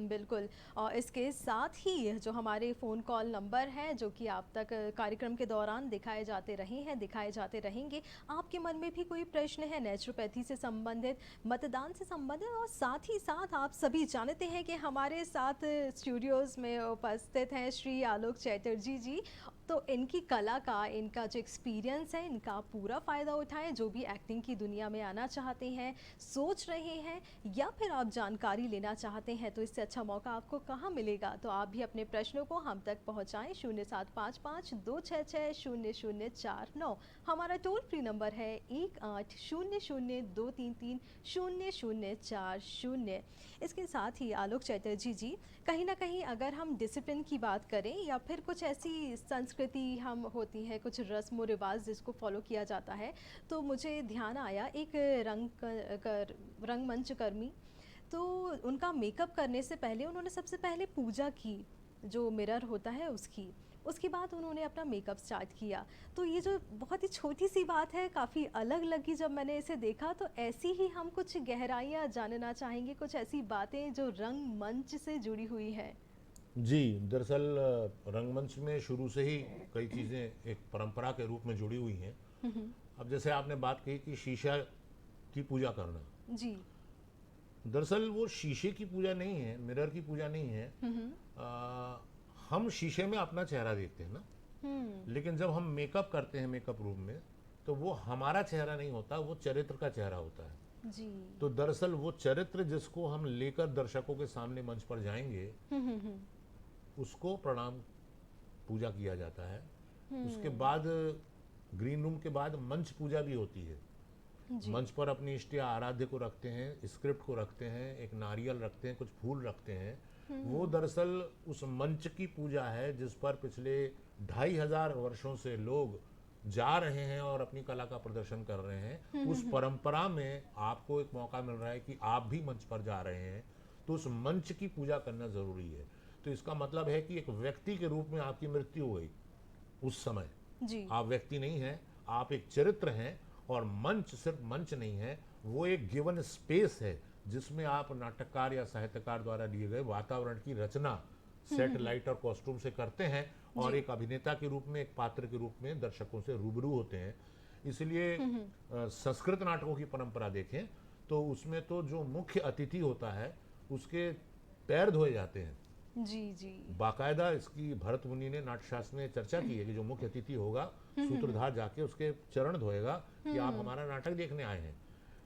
बिल्कुल। और इसके साथ ही जो हमारे फ़ोन कॉल नंबर हैं, जो कि आप तक कार्यक्रम के दौरान दिखाए जाते रहेंगे, आपके मन में भी कोई प्रश्न है नेचुरोपैथी से संबंधित, मतदान से संबंधित, और साथ ही साथ आप सभी जानते हैं कि हमारे साथ स्टूडियोज़ में उपस्थित हैं श्री आलोक चैटर्जी जी। तो इनकी कला का, इनका जो एक्सपीरियंस है, इनका पूरा फ़ायदा उठाएं। जो भी एक्टिंग की दुनिया में आना चाहते हैं, सोच रहे हैं, या फिर आप जानकारी लेना चाहते हैं, तो इससे अच्छा मौका आपको कहाँ मिलेगा? तो आप भी अपने प्रश्नों को हम तक पहुँचाएँ। 0755-266-0049 हमारा टोल फ्री नंबर है। 1800-233-0040। इसके साथ ही आलोक चैटर्जी जी, कहीं ना कहीं अगर हम डिसिप्लिन की बात करें, या फिर कुछ ऐसी संस्कृति हम होती है, कुछ रस्म व रिवाज जिसको फॉलो किया जाता है, तो मुझे ध्यान आया एक रंगमंच कर्मी, तो उनका मेकअप करने से पहले उन्होंने सबसे पहले पूजा की, जो मिरर होता है उसके बाद उन्होंने अपना मेकअप स्टार्ट किया। तो ये जो बहुत ही छोटी सी बात है, काफ़ी अलग लगी जब मैंने इसे देखा। तो ऐसी ही हम कुछ गहराइयाँ जानना चाहेंगे, कुछ ऐसी बातें जो रंगमंच से जुड़ी हुई है। जी, दरअसल रंगमंच में शुरू से ही कई चीज़ें एक परंपरा के रूप में जुड़ी हुई हैं। अब जैसे आपने बात कही कि शीशा की पूजा करना, जी, दरअसल वो शीशे की पूजा नहीं है, मिरर की पूजा नहीं है। हम शीशे में अपना चेहरा देखते हैं ना, लेकिन जब हम मेकअप करते हैं मेकअप रूम में, तो वो हमारा चेहरा नहीं होता, वो चरित्र का चेहरा होता है। जी। तो दरअसल वो चरित्र जिसको हम लेकर दर्शकों के सामने मंच पर जाएंगे, उसको प्रणाम पूजा किया जाता है। उसके बाद ग्रीन रूम के बाद मंच पूजा भी होती है। मंच पर अपनी इष्ट या आराध्य को रखते हैं, स्क्रिप्ट को रखते हैं, एक नारियल रखते हैं, कुछ फूल रखते हैं। वो दरअसल उस मंच की पूजा है जिस पर पिछले 2500 वर्षों से लोग जा रहे हैं और अपनी कला का प्रदर्शन कर रहे हैं। उस परंपरा में आपको एक मौका मिल रहा है कि आप भी मंच पर जा रहे हैं, तो उस मंच की पूजा करना जरूरी है। तो इसका मतलब है कि एक व्यक्ति के रूप में आपकी मृत्यु हो गई उस समय। जी। आप व्यक्ति नहीं हैं, आप एक चरित्र हैं। और मंच सिर्फ मंच नहीं है, वो एक गिवन स्पेस है जिसमें आप नाटककार या साहित्यकार द्वारा दिए गए वातावरण की रचना सेट, लाइट और कॉस्ट्यूम से करते हैं, और एक अभिनेता के रूप में, एक पात्र के रूप में दर्शकों से रूबरू होते हैं। इसलिए संस्कृत नाटकों की परंपरा देखें तो उसमें तो जो मुख्य अतिथि होता है उसके पैर धोए जाते हैं। जी। बाकायदा इसकी भरत मुनि ने नाट्यशास्त्र में चर्चा की है कि जो मुख्य अतिथि होगा, सूत्रधार जाके उसके चरण धोएगा कि आप हमारा नाटक देखने आए हैं।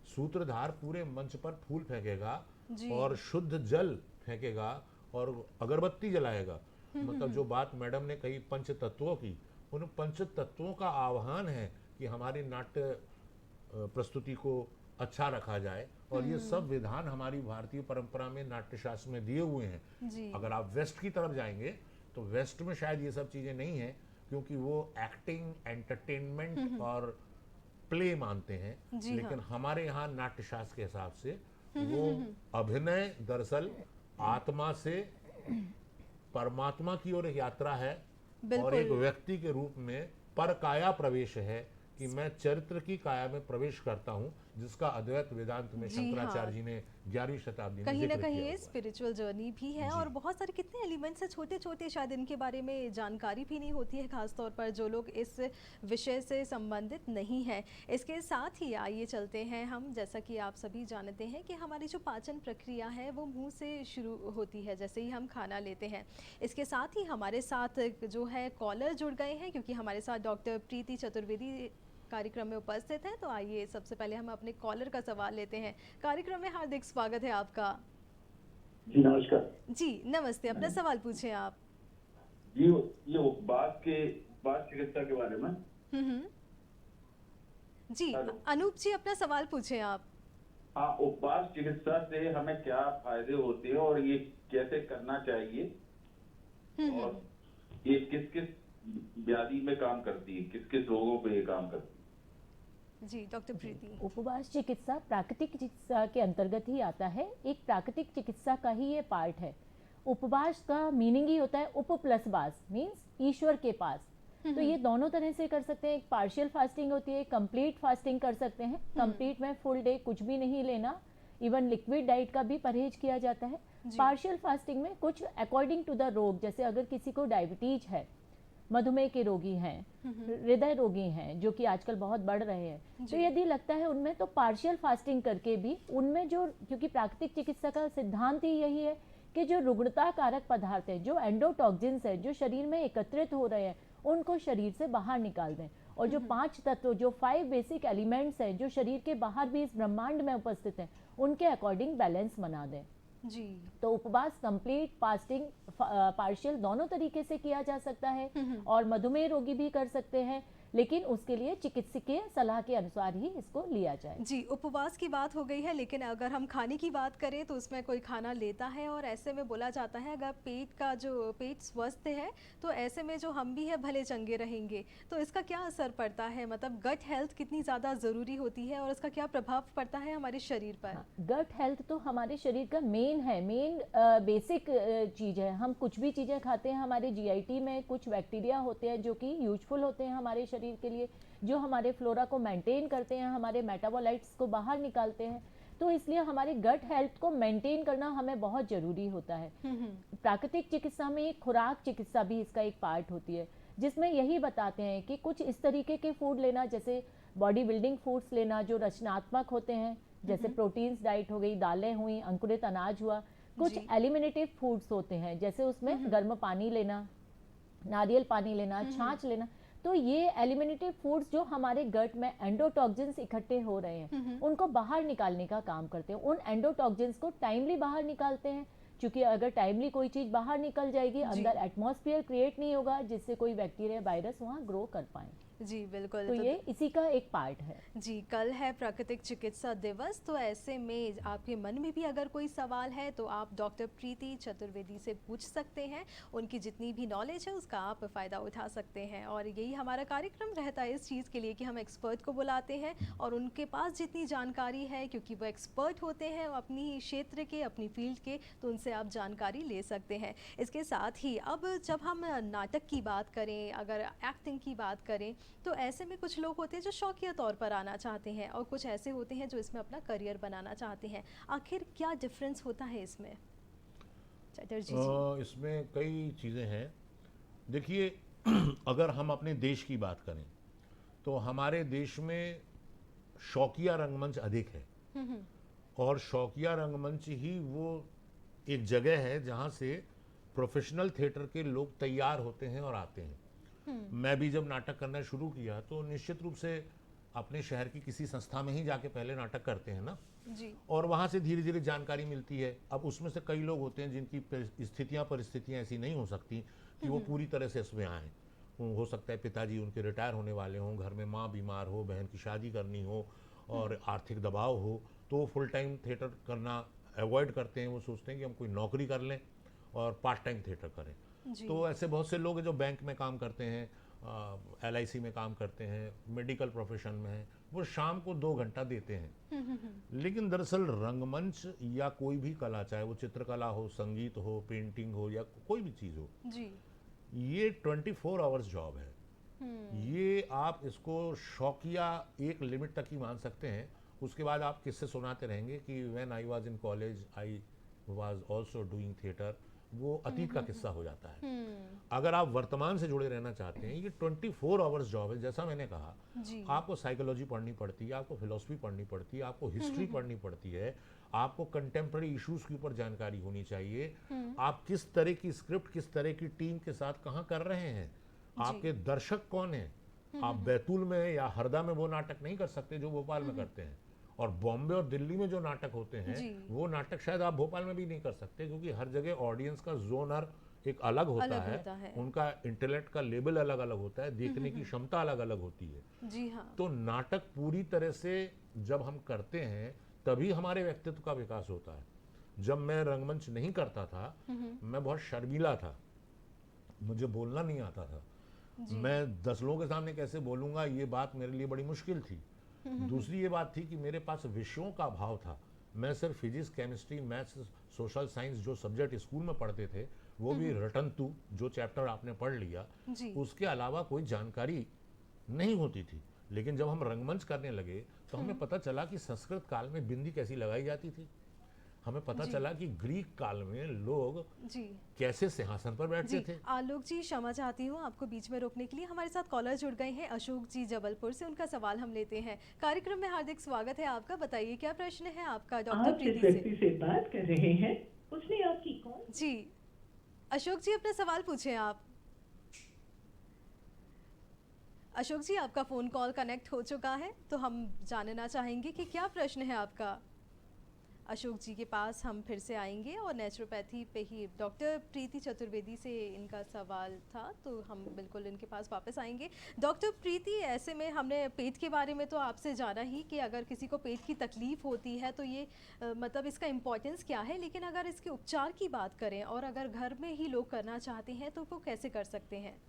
सूत्रधार पूरे मंच पर फूल फेंकेगा और शुद्ध जल फेंकेगा और अगरबत्ती जलाएगा। मतलब जो बात मैडम ने कही पंच तत्वों की, उन पंच तत्वों का आह्वान है कि हमारी नाट्य प्रस्तुति को अच्छा रखा जाए। और ये सब विधान हमारी भारतीय परंपरा में नाट्यशास्त्र में दिए हुए हैं। अगर आप वेस्ट की तरफ जाएंगे तो वेस्ट में शायद ये सब चीजें नहीं है, क्योंकि वो एक्टिंग, एंटरटेनमेंट और प्ले मानते हैं। लेकिन हमारे यहाँ नाट्यशास्त्र के हिसाब से वो अभिनय दरअसल आत्मा से परमात्मा की ओर एक यात्रा है, और एक व्यक्ति के रूप में परकाया प्रवेश है, कि मैं चरित्र की काया में प्रवेश करता हूँ, जिसका अद्वैत वेदांत में जी शंकराचार्य हाँ। जी ने 11वीं शताब्दी में कहीं ना जिक्र कहीं किया ये हुआ है। स्पिरिचुअल जर्नी भी है जी। और बहुत सारे कितने एलिमेंट्स हैं छोटे छोटे, शायद इनके बारे में जानकारी भी नहीं होती है, खासतौर पर जो लोग इस विषय से संबंधित नहीं है। इसके साथ ही आइए चलते हैं हम, जैसा कि आप सभी जानते हैं कि हमारी जो पाचन प्रक्रिया है वो मुंह से शुरू होती है जैसे ही हम खाना लेते हैं। इसके साथ ही हमारे साथ जो है कॉलर जुड़ गए हैं, क्योंकि हमारे साथ डॉक्टर प्रीति चतुर्वेदी कार्यक्रम में उपस्थित हैं। तो आइए सबसे पहले हम अपने कॉलर का सवाल लेते हैं। कार्यक्रम में हार्दिक स्वागत है आपका। जी नमस्कार। जी नमस्ते, अपना सवाल पूछें आप। जी ये उपवास चिकित्सा के बारे में। जी अनूप जी, अपना सवाल पूछें आप। हाँ, उपवास चिकित्सा से हमें क्या फायदे होते हैं और ये कैसे करना चाहिए, और ये किस किस व्याधि में काम करती है, किस किस रोगों पे ये काम करती है? जी डॉक्टर प्रीति। उपवास चिकित्सा प्राकृतिक चिकित्सा के अंतर्गत ही आता है, एक प्राकृतिक चिकित्सा का ही ये पार्ट है। उपवास का मीनिंग ही होता है उप प्लस वास, मीन्स ईश्वर के पास। तो ये दोनों तरह से कर सकते हैं। एक पार्शियल फास्टिंग होती है, कंप्लीट फास्टिंग कर सकते हैं। कंप्लीट में फुल डे कुछ भी नहीं लेना, इवन लिक्विड डाइट का भी परहेज किया जाता है। पार्शियल फास्टिंग में कुछ अकॉर्डिंग टू द रोग, जैसे अगर किसी को डायबिटीज है, मधुमेह के रोगी हैं, हृदय रोगी हैं जो कि आजकल बहुत बढ़ रहे हैं, तो यदि लगता है उनमें तो पार्शियल फास्टिंग करके भी उनमें जो, क्योंकि प्राकृतिक चिकित्सा का सिद्धांत ही यही है कि जो रुग्णता कारक पदार्थ है, जो एंडोटॉक्सिन्स है, जो शरीर में एकत्रित हो रहे हैं, उनको शरीर से बाहर निकाल दें। और जो 5 तत्व, जो 5 बेसिक एलिमेंट्स हैं जो शरीर के बाहर भी इस ब्रह्मांड में उपस्थित हैं, उनके अकॉर्डिंग बैलेंस बना दें। जी। तो उपवास कंप्लीट, फास्टिंग, पार्शियल दोनों तरीके से किया जा सकता है, और मधुमेह रोगी भी कर सकते हैं, लेकिन उसके लिए चिकित्सकीय सलाह के अनुसार ही इसको लिया जाए। जी, उपवास की बात हो गई है, लेकिन अगर हम खाने की बात करें तो उसमें कोई खाना लेता है और ऐसे में बोला जाता है अगर पेट स्वस्थ है तो ऐसे में जो हम भी है भले चंगे रहेंगे। तो इसका क्या असर पड़ता है, मतलब गट हेल्थ कितनी ज़्यादा ज़रूरी होती है और उसका क्या प्रभाव पड़ता है हमारे शरीर पर? गट हेल्थ तो हमारे शरीर का मेन है, बेसिक चीज़ है। हम कुछ भी चीज़ें खाते हैं, हमारे जीआईटी में कुछ बैक्टीरिया होते हैं जो कि यूजफुल होते हैं हमारे शरीर के लिए, जो हमारे फ्लोरा को मेंटेन करते हैं, हमारे मेटाबोलाइट्स को बाहर निकालते हैं। तो इसलिए हमारे गट हेल्थ को मेंटेन करना हमें बहुत जरूरी होता है। प्राकृतिक चिकित्सा में एक खुराक चिकित्सा भी इसका एक पार्ट होती है, जिसमें यही बताते हैं कि कुछ इस तरीके के फूड लेना, जैसे बॉडी बिल्डिंग फूड्स लेना जो रचनात्मक होते हैं, जैसे प्रोटीन्स डाइट हो गई, दालें हुई, अंकुरित अनाज हुआ। कुछ एलिमिनेटिव फूड्स होते हैं, जैसे उसमें गर्म पानी लेना, नारियल पानी लेना, छाछ लेना। तो ये एलिमिनेटिव फूड्स जो हमारे गट में एंडोटॉक्सिन्स इकट्ठे हो रहे हैं, उनको बाहर निकालने का काम करते हैं। उन एंडोटॉक्सिन्स को टाइमली बाहर निकालते हैं, क्योंकि अगर टाइमली कोई चीज बाहर निकल जाएगी, अंदर एटमॉस्फेयर क्रिएट नहीं होगा जिससे कोई बैक्टीरिया, वायरस वहाँ ग्रो कर पाए। जी बिल्कुल। तो ये इसी का एक पार्ट है। जी, कल है प्राकृतिक चिकित्सा दिवस, तो ऐसे में आपके मन में भी अगर कोई सवाल है तो आप डॉक्टर प्रीति चतुर्वेदी से पूछ सकते हैं। उनकी जितनी भी नॉलेज है उसका आप फ़ायदा उठा सकते हैं। और यही हमारा कार्यक्रम रहता है इस चीज़ के लिए कि हम एक्सपर्ट को बुलाते हैं और उनके पास जितनी जानकारी है, क्योंकि वो एक्सपर्ट होते हैं अपनी क्षेत्र के, अपनी फील्ड के, तो उनसे आप जानकारी ले सकते हैं। इसके साथ ही अब जब हम नाटक की बात करें, अगर एक्टिंग की बात करें, तो ऐसे में कुछ लोग होते हैं जो शौकिया तौर पर आना चाहते हैं और कुछ ऐसे होते हैं जो इसमें अपना करियर बनाना चाहते हैं। आखिर क्या डिफरेंस होता है इसमें? चटर्जी जी। इसमें कई चीज़ें हैं। देखिए, अगर हम अपने देश की बात करें तो हमारे देश में शौकिया रंगमंच अधिक है, और शौकिया रंगमंच ही वो एक जगह है जहाँ से प्रोफेशनल थिएटर के लोग तैयार होते हैं और आते हैं। मैं भी जब नाटक करना शुरू किया तो निश्चित रूप से अपने शहर की किसी संस्था में ही जाके पहले नाटक करते हैं ना जी, और वहाँ से धीरे धीरे जानकारी मिलती है। अब उसमें से कई लोग होते हैं जिनकी परिस्थितियाँ ऐसी नहीं हो सकती कि वो पूरी तरह से इसमें आएँ। हो सकता है पिताजी उनके रिटायर होने वाले हों, घर में माँ बीमार हो, बहन की शादी करनी हो और आर्थिक दबाव हो, तो वो फुल टाइम थिएटर करना अवॉइड करते हैं। वो सोचते हैं कि हम कोई नौकरी कर लें और पार्ट टाइम थिएटर करें। तो ऐसे बहुत से लोग हैं जो बैंक में काम करते हैं, LIC में काम करते हैं, मेडिकल प्रोफेशन में हैं, वो शाम को 2 घंटा देते हैं। लेकिन दरअसल रंगमंच या कोई भी कला, चाहे वो चित्रकला हो, संगीत हो, पेंटिंग हो या कोई भी चीज़ हो, जी, ये 24 आवर्स जॉब है। ये आप इसको शौकिया एक लिमिट तक ही मान सकते हैं। उसके बाद आप किससे सुनाते रहेंगे कि when I was in college I was also doing theatre, वो अतीत का किस्सा हो जाता है। अगर आप वर्तमान से जुड़े रहना चाहते हैं, ये 24 आवर्स जॉब है। जैसा मैंने कहा, आपको साइकोलॉजी पढ़नी पड़ती है, आपको फिलॉसफी पढ़नी पड़ती है, आपको हिस्ट्री पढ़नी पड़ती है, आपको कंटेम्प्रेरी इश्यूज के ऊपर जानकारी होनी चाहिए, आप किस तरह की स्क्रिप्ट, किस तरह की टीम के साथ कहाँ कर रहे हैं, आपके दर्शक कौन है। आप बैतूल में या हरदा में वो नाटक नहीं कर सकते जो भोपाल में करते हैं, और बॉम्बे और दिल्ली में जो नाटक होते हैं वो नाटक शायद आप भोपाल में भी नहीं कर सकते, क्योंकि हर जगह ऑडियंस का जोनर एक अलग होता है, उनका इंटेलेक्ट का लेवल अलग अलग होता है, देखने की क्षमता अलग अलग होती है। जी हाँ। तो नाटक पूरी तरह से जब हम करते हैं तभी हमारे व्यक्तित्व का विकास होता है। जब मैं रंगमंच नहीं करता था, मैं बहुत शर्मीला था, मुझे बोलना नहीं आता था, मैं 10 लोगों के सामने कैसे बोलूंगा, ये बात मेरे लिए बड़ी मुश्किल थी। दूसरी ये बात थी कि मेरे पास विषयों का अभाव था। मैं सिर्फ physics, chemistry, maths, social science जो सब्जेक्ट स्कूल में पढ़ते थे वो भी रटन टू, जो चैप्टर आपने पढ़ लिया, उसके अलावा कोई जानकारी नहीं होती थी। लेकिन जब हम रंगमंच करने लगे तो हमें पता चला कि संस्कृत काल में बिंदी कैसी लगाई जाती थी, हमें पता चला कि ग्रीक काल में लोग कैसे सिंहासन पर बैठते थे। आलोक जी, क्षमा चाहती हूँ आपको बीच में रोकने के लिए। हमारे साथ कॉलर जुड़ गए हैं, अशोक जी जबलपुर से, उनका सवाल हम लेते हैं। कार्यक्रम में हार्दिक स्वागत है आपका। बताइए क्या प्रश्न है आपका डॉक्टर प्रीति से बात कर रहे हैं, उसने आपकी कौन? जी अशोक जी, अपना सवाल पूछें आप। अशोक जी, आपका फ़ोन कॉल कनेक्ट हो चुका है, तो हम जानना चाहेंगे कि क्या प्रश्न है आपका। अशोक जी के पास हम फिर से आएंगे और नेचुरोपैथी पे ही डॉक्टर प्रीति चतुर्वेदी से इनका सवाल था, तो हम बिल्कुल इनके पास वापस आएंगे। डॉक्टर प्रीति, ऐसे में हमने पेट के बारे में तो आपसे जाना ही कि अगर किसी को पेट की तकलीफ़ होती है तो ये मतलब इसका इम्पोर्टेंस क्या है, लेकिन अगर इसके उपचार की बात करें और अगर घर में ही लोग करना चाहते हैं तो वो कैसे कर सकते हैं?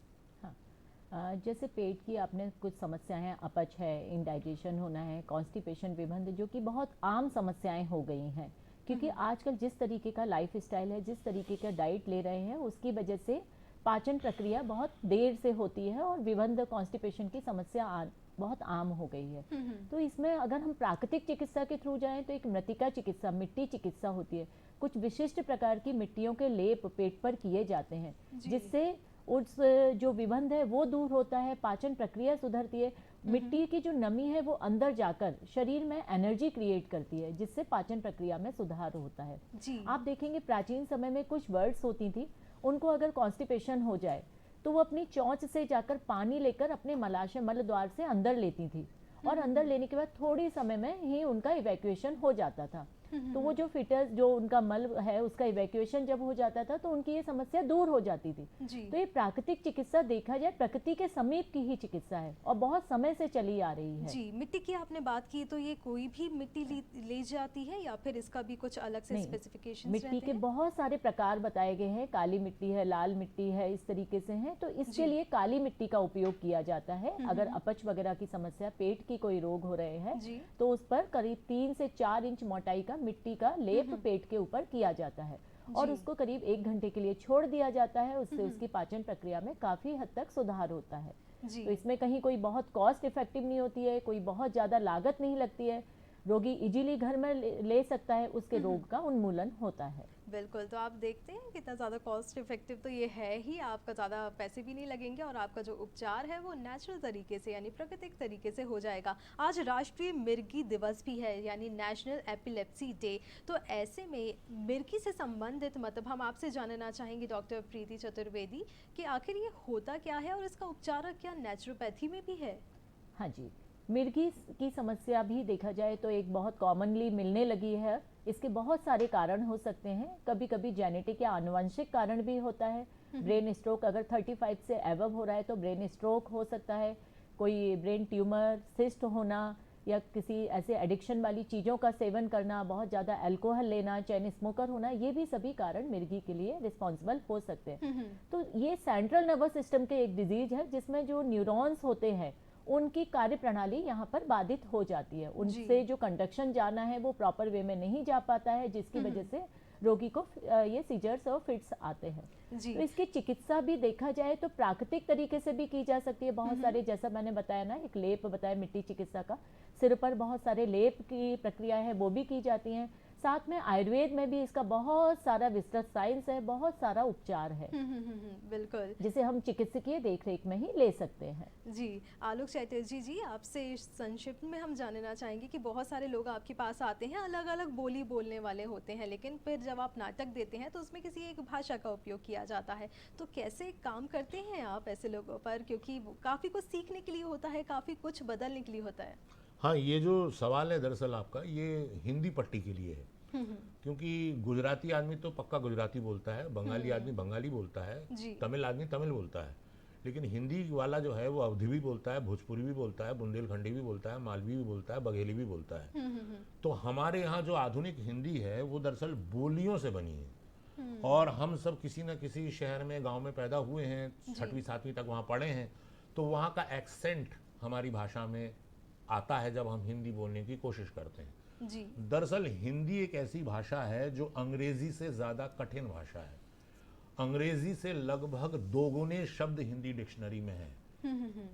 जैसे पेट की आपने कुछ समस्याएं हैं, अपच है, इंडाइजेशन होना है, कॉन्स्टिपेशन, विबंध, जो कि बहुत आम समस्याएं हो गई हैं, क्योंकि आजकल जिस तरीके का लाइफ स्टाइल है, जिस तरीके का डाइट ले रहे हैं, उसकी वजह से पाचन प्रक्रिया बहुत देर से होती है और विबंध, कॉन्स्टिपेशन की समस्या बहुत आम हो गई है। तो इसमें अगर हम प्राकृतिक चिकित्सा के थ्रू जाएं तो एक मृतिका चिकित्सा, मिट्टी चिकित्सा होती है। कुछ विशिष्ट प्रकार की मिट्टियों के लेप पेट पर किए जाते हैं, जिससे उस जो विबंध है वो दूर होता है, पाचन प्रक्रिया सुधरती है। मिट्टी की जो नमी है वो अंदर जाकर शरीर में एनर्जी क्रिएट करती है, जिससे पाचन प्रक्रिया में सुधार होता है। आप देखेंगे प्राचीन समय में कुछ बर्ड्स होती थी, उनको अगर कॉन्स्टिपेशन हो जाए तो वो अपनी चोंच से जाकर पानी लेकर अपने मलाशय, मल द्वार से अंदर लेती थी, और अंदर लेने के बाद थोड़ी समय में ही उनका इवैक्यूएशन हो जाता था। तो वो जो फिटस, जो उनका मल है, उसका इवैक्यूएशन जब हो जाता था तो उनकी ये समस्या दूर हो जाती थी। तो ये प्राकृतिक चिकित्सा देखा जाए प्रकृति के समीप की ही चिकित्सा है और बहुत समय से चली आ रही है। जी, मिट्टी की आपने बात की, तो ये कोई भी मिट्टी ले जाती है या फिर इसका भी कुछ अलग से स्पेसिफिकेशंस रहते हैं? मिट्टी के बहुत सारे प्रकार बताए गए हैं, काली मिट्टी है, लाल मिट्टी है, इस तरीके से हैं। तो इसके लिए काली मिट्टी का उपयोग किया जाता है। अगर अपच वगैरह की समस्या, पेट की कोई रोग हो रहे हैं, तो उस पर करीब 3 से 4 इंच मोटाई का मिट्टी का लेप पेट के ऊपर किया जाता है और उसको करीब 1 घंटे के लिए छोड़ दिया जाता है। उससे उसकी पाचन प्रक्रिया में काफी हद तक सुधार होता है। तो इसमें कहीं कोई बहुत कॉस्ट इफेक्टिव नहीं होती है, कोई बहुत ज्यादा लागत नहीं लगती है, रोगी इजीली घर में ले सकता है, उसके रोग का उन्मूलन होता है। बिल्कुल, तो आप देखते हैं कितना ज़्यादा कॉस्ट इफेक्टिव तो ये है ही, आपका ज़्यादा पैसे भी नहीं लगेंगे और आपका जो उपचार है वो नेचुरल तरीके से यानी प्राकृतिक तरीके से हो जाएगा। आज राष्ट्रीय मिर्गी दिवस भी है, यानी नेशनल एपिलेप्सी डे। तो ऐसे में मिर्गी से संबंधित मतलब हम आपसे जानना चाहेंगे डॉक्टर प्रीति चतुर्वेदी कि आखिर ये होता क्या है और इसका उपचार क्या नेचुरोपैथी में भी है? हाँ जी, मिर्गी की समस्या भी देखा जाए तो एक बहुत कॉमनली मिलने लगी है। इसके बहुत सारे कारण हो सकते हैं, कभी कभी जेनेटिक या आनुवंशिक कारण भी होता है। ब्रेन स्ट्रोक अगर 35 से एबव हो रहा है तो ब्रेन स्ट्रोक हो सकता है, कोई ब्रेन ट्यूमर, सिस्ट होना, या किसी ऐसे एडिक्शन वाली चीज़ों का सेवन करना, बहुत ज़्यादा अल्कोहल लेना, चैन स्मोकर होना, ये भी सभी कारण मिर्गी के लिए रिस्पॉन्सिबल हो सकते हैं। तो ये सेंट्रल नर्वस सिस्टम के एक डिजीज है जिसमें जो न्यूरॉन्स होते हैं उनकी कार्य प्रणाली यहाँ पर बाधित हो जाती है, उनसे जो कंडक्शन जाना है वो प्रॉपर वे में नहीं जा पाता है, जिसकी वजह से रोगी को ये सीजर्स और फिट्स आते हैं। जी। तो इसकी चिकित्सा भी देखा जाए तो प्राकृतिक तरीके से भी की जा सकती है। बहुत सारे, जैसा मैंने बताया ना, एक लेप बताया मिट्टी चिकित्सा का, सिर पर बहुत सारे लेप की प्रक्रिया है वो भी की जाती हैं। साथ में आयुर्वेद में भी इसका बहुत सारा विस्तृत साइंस है, बहुत सारा उपचार है बिल्कुल, जिसे हम चिकित्सकीय देखरेख में ही ले सकते हैं। जी। आलोक चैटर्जी जी, आपसे संक्षिप्त में हम जानना चाहेंगे कि बहुत सारे लोग आपके पास आते हैं, अलग अलग बोली बोलने वाले होते हैं, लेकिन फिर जब आप नाटक देते हैं तो उसमें किसी एक भाषा का उपयोग किया जाता है, तो कैसे काम करते हैं आप ऐसे लोगों पर, क्योंकि काफ़ी कुछ सीखने के लिए होता है, काफ़ी कुछ बदलने के लिए होता है। हाँ, ये जो सवाल है दरअसल आपका, ये हिंदी पट्टी के लिए है। क्योंकि गुजराती आदमी तो पक्का गुजराती बोलता है, बंगाली आदमी बंगाली बोलता है, तमिल आदमी तमिल बोलता है, लेकिन हिंदी वाला जो है वो अवधी भी बोलता है, भोजपुरी भी बोलता है, बुंदेलखंडी भी बोलता है, मालवी भी बोलता है, बघेली भी बोलता है। तो हमारे यहाँ जो आधुनिक हिंदी है वो दरअसल बोलियों से बनी है, और हम सब किसी न किसी शहर में, गाँव में पैदा हुए हैं, 6वीं 7वीं तक वहाँ पढ़े हैं, तो वहाँ का एक्सेंट हमारी भाषा में आता है जब हम हिंदी बोलने की कोशिश करते हैं। जी। दरअसल हिंदी एक ऐसी भाषा है जो अंग्रेजी से ज़्यादा कठिन भाषा है। अंग्रेजी से लगभग 2 गुने शब्द हिंदी डिक्शनरी में है।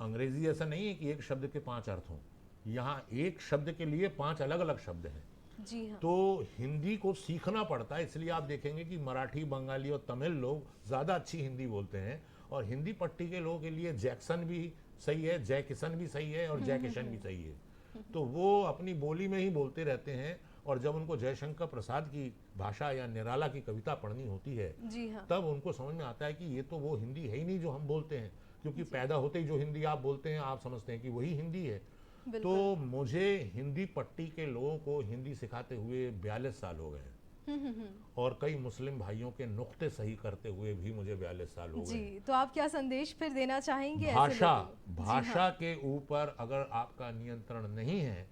अंग्रेजी ऐसा नहीं है कि एक शब्द के 5 अर्थ हों, यहाँ एक शब्द के लिए 5 अलग अलग शब्द हैं। जी हाँ। तो हिंदी को सीखना पड़ता है, इसलिए आप देखेंगे कि मराठी, बंगाली और तमिल लोग ज़्यादा अच्छी हिंदी बोलते हैं, और हिंदी पट्टी के लोगों के लिए जैक्सन भी सही है, जय किशन भी सही है, और जय किशन भी सही है। तो वो अपनी बोली में ही बोलते रहते हैं, और जब उनको जयशंकर प्रसाद की भाषा या निराला की कविता पढ़नी होती है, जी हाँ। तब उनको समझ में आता है कि ये तो वो हिंदी है ही नहीं जो हम बोलते हैं, क्योंकि पैदा होते ही जो हिंदी आप बोलते हैं आप समझते हैं कि वही हिंदी है। तो मुझे हिंदी पट्टी के लोगों को हिंदी सिखाते हुए 42 साल हो गए हैं, और कई मुस्लिम भाइयों के नुक्ते सही करते हुए भी मुझे 42 साल हो गए। जी, तो आप क्या संदेश फिर देना चाहेंगे ऐसे भाषा लोगों को? भाषा के ऊपर अगर आपका नियंत्रण नहीं है,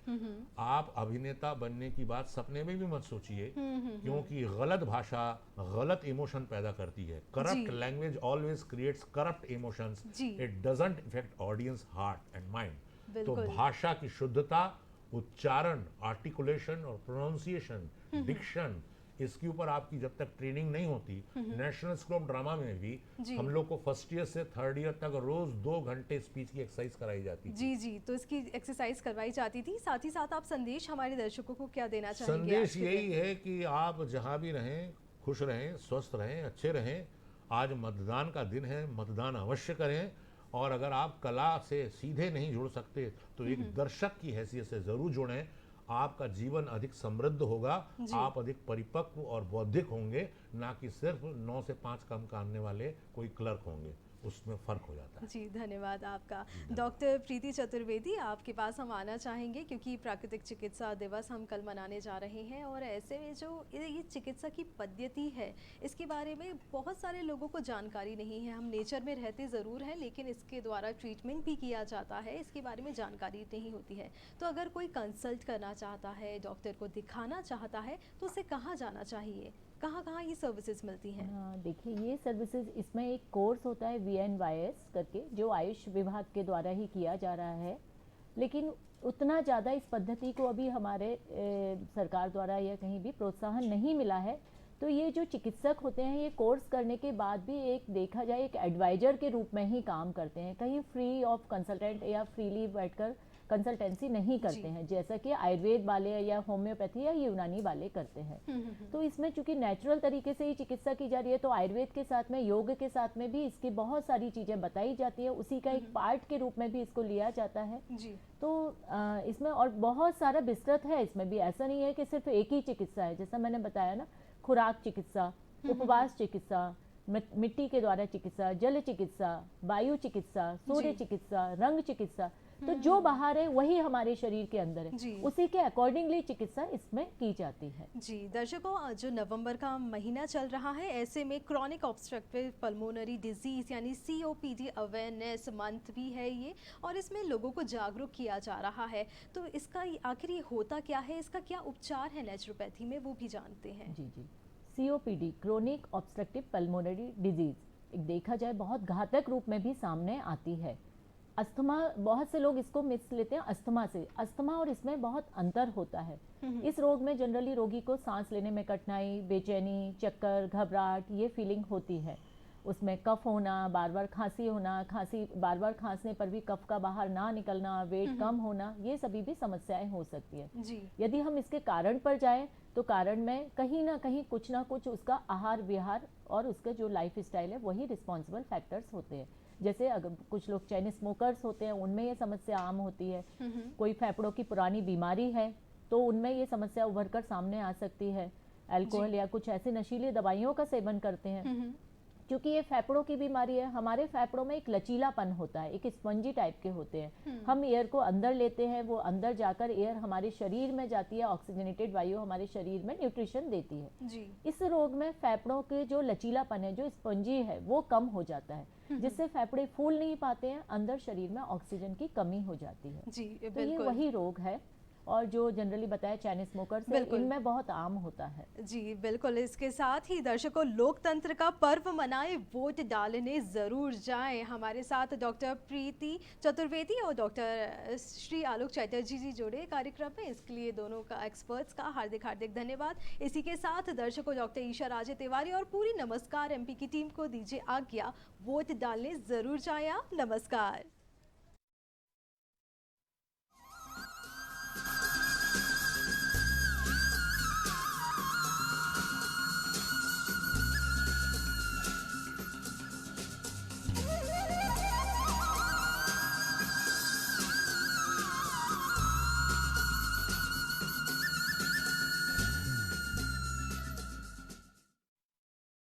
आप अभिनेता बनने की बात सपने में भी मत सोचिए, क्योंकि गलत भाषा गलत इमोशन पैदा करती है। Corrupt language always creates corrupt emotions, it doesn't effect audience heart and mind. तो भाषा की शुद्धता, उच्चारण, आर्टिकुलेशन और प्रोनाउंसिएशन, डिक्शन, इसके ऊपर आपकी जब तक ट्रेनिंग नहीं होती, नेशनल स्कूल ऑफ ड्रामा में भी हम लोग को फर्स्ट ईयर से 3rd ईयर तक रोज 2 घंटे स्पीच की एक्सरसाइज कराई जाती थी। जी जी, तो इसकी एक्सरसाइज करवाई जाती थी। साथ ही साथ आप संदेश हमारे दर्शकों को क्या देना चाहेंगे? संदेश यही है कि आप जहाँ भी रहें, खुश रहें, स्वस्थ रहें, अच्छे रहें। आज मतदान का दिन है, मतदान अवश्य करें, और अगर आप कला से सीधे नहीं जुड़ सकते तो एक दर्शक की हैसियत से जरूर जुड़ें। आपका जीवन अधिक समृद्ध होगा, आप अधिक परिपक्व और बौद्धिक होंगे, ना कि सिर्फ 9 से 5 काम करने वाले कोई क्लर्क होंगे, उसमें फ़र्क हो जाता है। जी, धन्यवाद आपका। डॉक्टर प्रीति चतुर्वेदी, आपके पास हम आना चाहेंगे क्योंकि प्राकृतिक चिकित्सा दिवस हम कल मनाने जा रहे हैं, और ऐसे में जो ये चिकित्सा की पद्धति है, इसके बारे में बहुत सारे लोगों को जानकारी नहीं है। हम नेचर में रहते ज़रूर हैं, लेकिन इसके द्वारा ट्रीटमेंट भी किया जाता है, इसके बारे में जानकारी नहीं होती है। तो अगर कोई कंसल्ट करना चाहता है, डॉक्टर को दिखाना चाहता है, तो उसे कहाँ जाना चाहिए? कहाँ कहाँ ये सर्विसेज मिलती हैं? देखिए, ये सर्विसेज, इसमें एक कोर्स होता है VNYS करके, जो आयुष विभाग के द्वारा ही किया जा रहा है, लेकिन उतना ज़्यादा इस पद्धति को अभी हमारे सरकार द्वारा या कहीं भी प्रोत्साहन नहीं मिला है। तो ये जो चिकित्सक होते हैं, ये कोर्स करने के बाद भी एक देखा जाए एक एडवाइजर के रूप में ही काम करते हैं, कहीं फ्री ऑफ कंसल्टेंट या फ्रीली बैठकर कंसल्टेंसी नहीं करते हैं, जैसा कि आयुर्वेद वाले या होम्योपैथी या यूनानी वाले करते हैं। तो इसमें चूंकि नेचुरल तरीके से ही चिकित्सा की जा रही है, तो आयुर्वेद के साथ में, योग के साथ में भी इसकी बहुत सारी चीज़ें बताई जाती है, उसी का एक पार्ट के रूप में भी इसको लिया जाता है। तो इसमें और बहुत सारा विस्तृत है, इसमें भी ऐसा नहीं है कि सिर्फ एक ही चिकित्सा है। जैसा मैंने बताया ना, खुराक चिकित्सा, उपवास चिकित्सा, मिट्टी के द्वारा चिकित्सा, जल चिकित्सा, वायु चिकित्सा, सूर्य चिकित्सा, रंग चिकित्सा, तो जो बाहर है वही हमारे शरीर के अंदर है, उसी के अकॉर्डिंगली चिकित्सा इसमें की जाती है। जी दर्शकों, जो नवंबर का महीना चल रहा है, ऐसे में क्रॉनिक ऑब्स्ट्रक्टिव पल्मोनरी डिजीज यानी COPD अवेयरनेस मंथ भी है ये, और इसमें लोगों को जागरूक किया जा रहा है। तो इसका आखिर ये होता क्या है, इसका क्या उपचार है नेचुरोपैथी में, वो भी जानते हैं। जी जी, COPD chronic obstructive pulmonary disease एक देखा जाए बहुत घातक रूप में भी सामने आती है। अस्थमा, बहुत से लोग इसको मिस लेते हैं अस्थमा से। अस्थमा और इसमें बहुत अंतर होता है। इस रोग में जनरली रोगी को सांस लेने में कठिनाई, बेचैनी, चक्कर, घबराहट ये फीलिंग होती है। उसमें कफ होना, बार बार खांसी होना, खांसी बार बार खांसने पर भी कफ का बाहर ना निकलना, वेट कम होना, ये सभी भी समस्याएं हो सकती है। यदि हम इसके कारण पर जाएं तो कारण में कहीं ना कुछ उसका आहार विहार और उसका जो लाइफ स्टाइल है वही रिस्पॉन्सिबल फैक्टर्स होते हैं। जैसे अगर कुछ लोग चैन स्मोकर्स होते हैं, उनमें ये समस्या आम होती है। कोई फेफड़ों की पुरानी बीमारी है तो उनमें ये समस्या उभर कर सामने आ सकती है। अल्कोहल या कुछ ऐसे नशीली दवाइयों का सेवन करते हैं, क्योंकि ये फेफड़ों की बीमारी है। हमारे फेफड़ों में एक लचीलापन होता है, एक स्पंजी टाइप के होते हैं। हम एयर को अंदर लेते हैं, वो अंदर जाकर एयर हमारे शरीर में जाती है, ऑक्सीजनेटेड वायु हमारे शरीर में न्यूट्रिशन देती है। इस रोग में फेफड़ों के जो लचीलापन है, जो स्पंजी है, वो कम हो जाता है, जिससे फेफड़े फूल नहीं पाते हैं, अंदर शरीर में ऑक्सीजन की कमी हो जाती है। तो ये वही रोग है और जो जनरली बताया चैन स्मोकर्स है, इनमें बहुत आम होता है। जी बिल्कुल। इसके साथ ही दर्शकों, लोकतंत्र का पर्व मनाएं, वोट डालने जरूर जाएं। हमारे साथ डॉक्टर प्रीति चतुर्वेदी और डॉक्टर श्री आलोक चैटर्जी जी जुड़े कार्यक्रम में, इसके लिए दोनों का एक्सपर्ट्स का हार्दिक हार्दिक धन्यवाद। इसी के साथ दर्शकों, डॉक्टर ईशा राजे तिवारी और पूरी नमस्कार एमपी की टीम को दीजिए आज्ञा। वोट डालने जरूर जाएं आप। नमस्कार।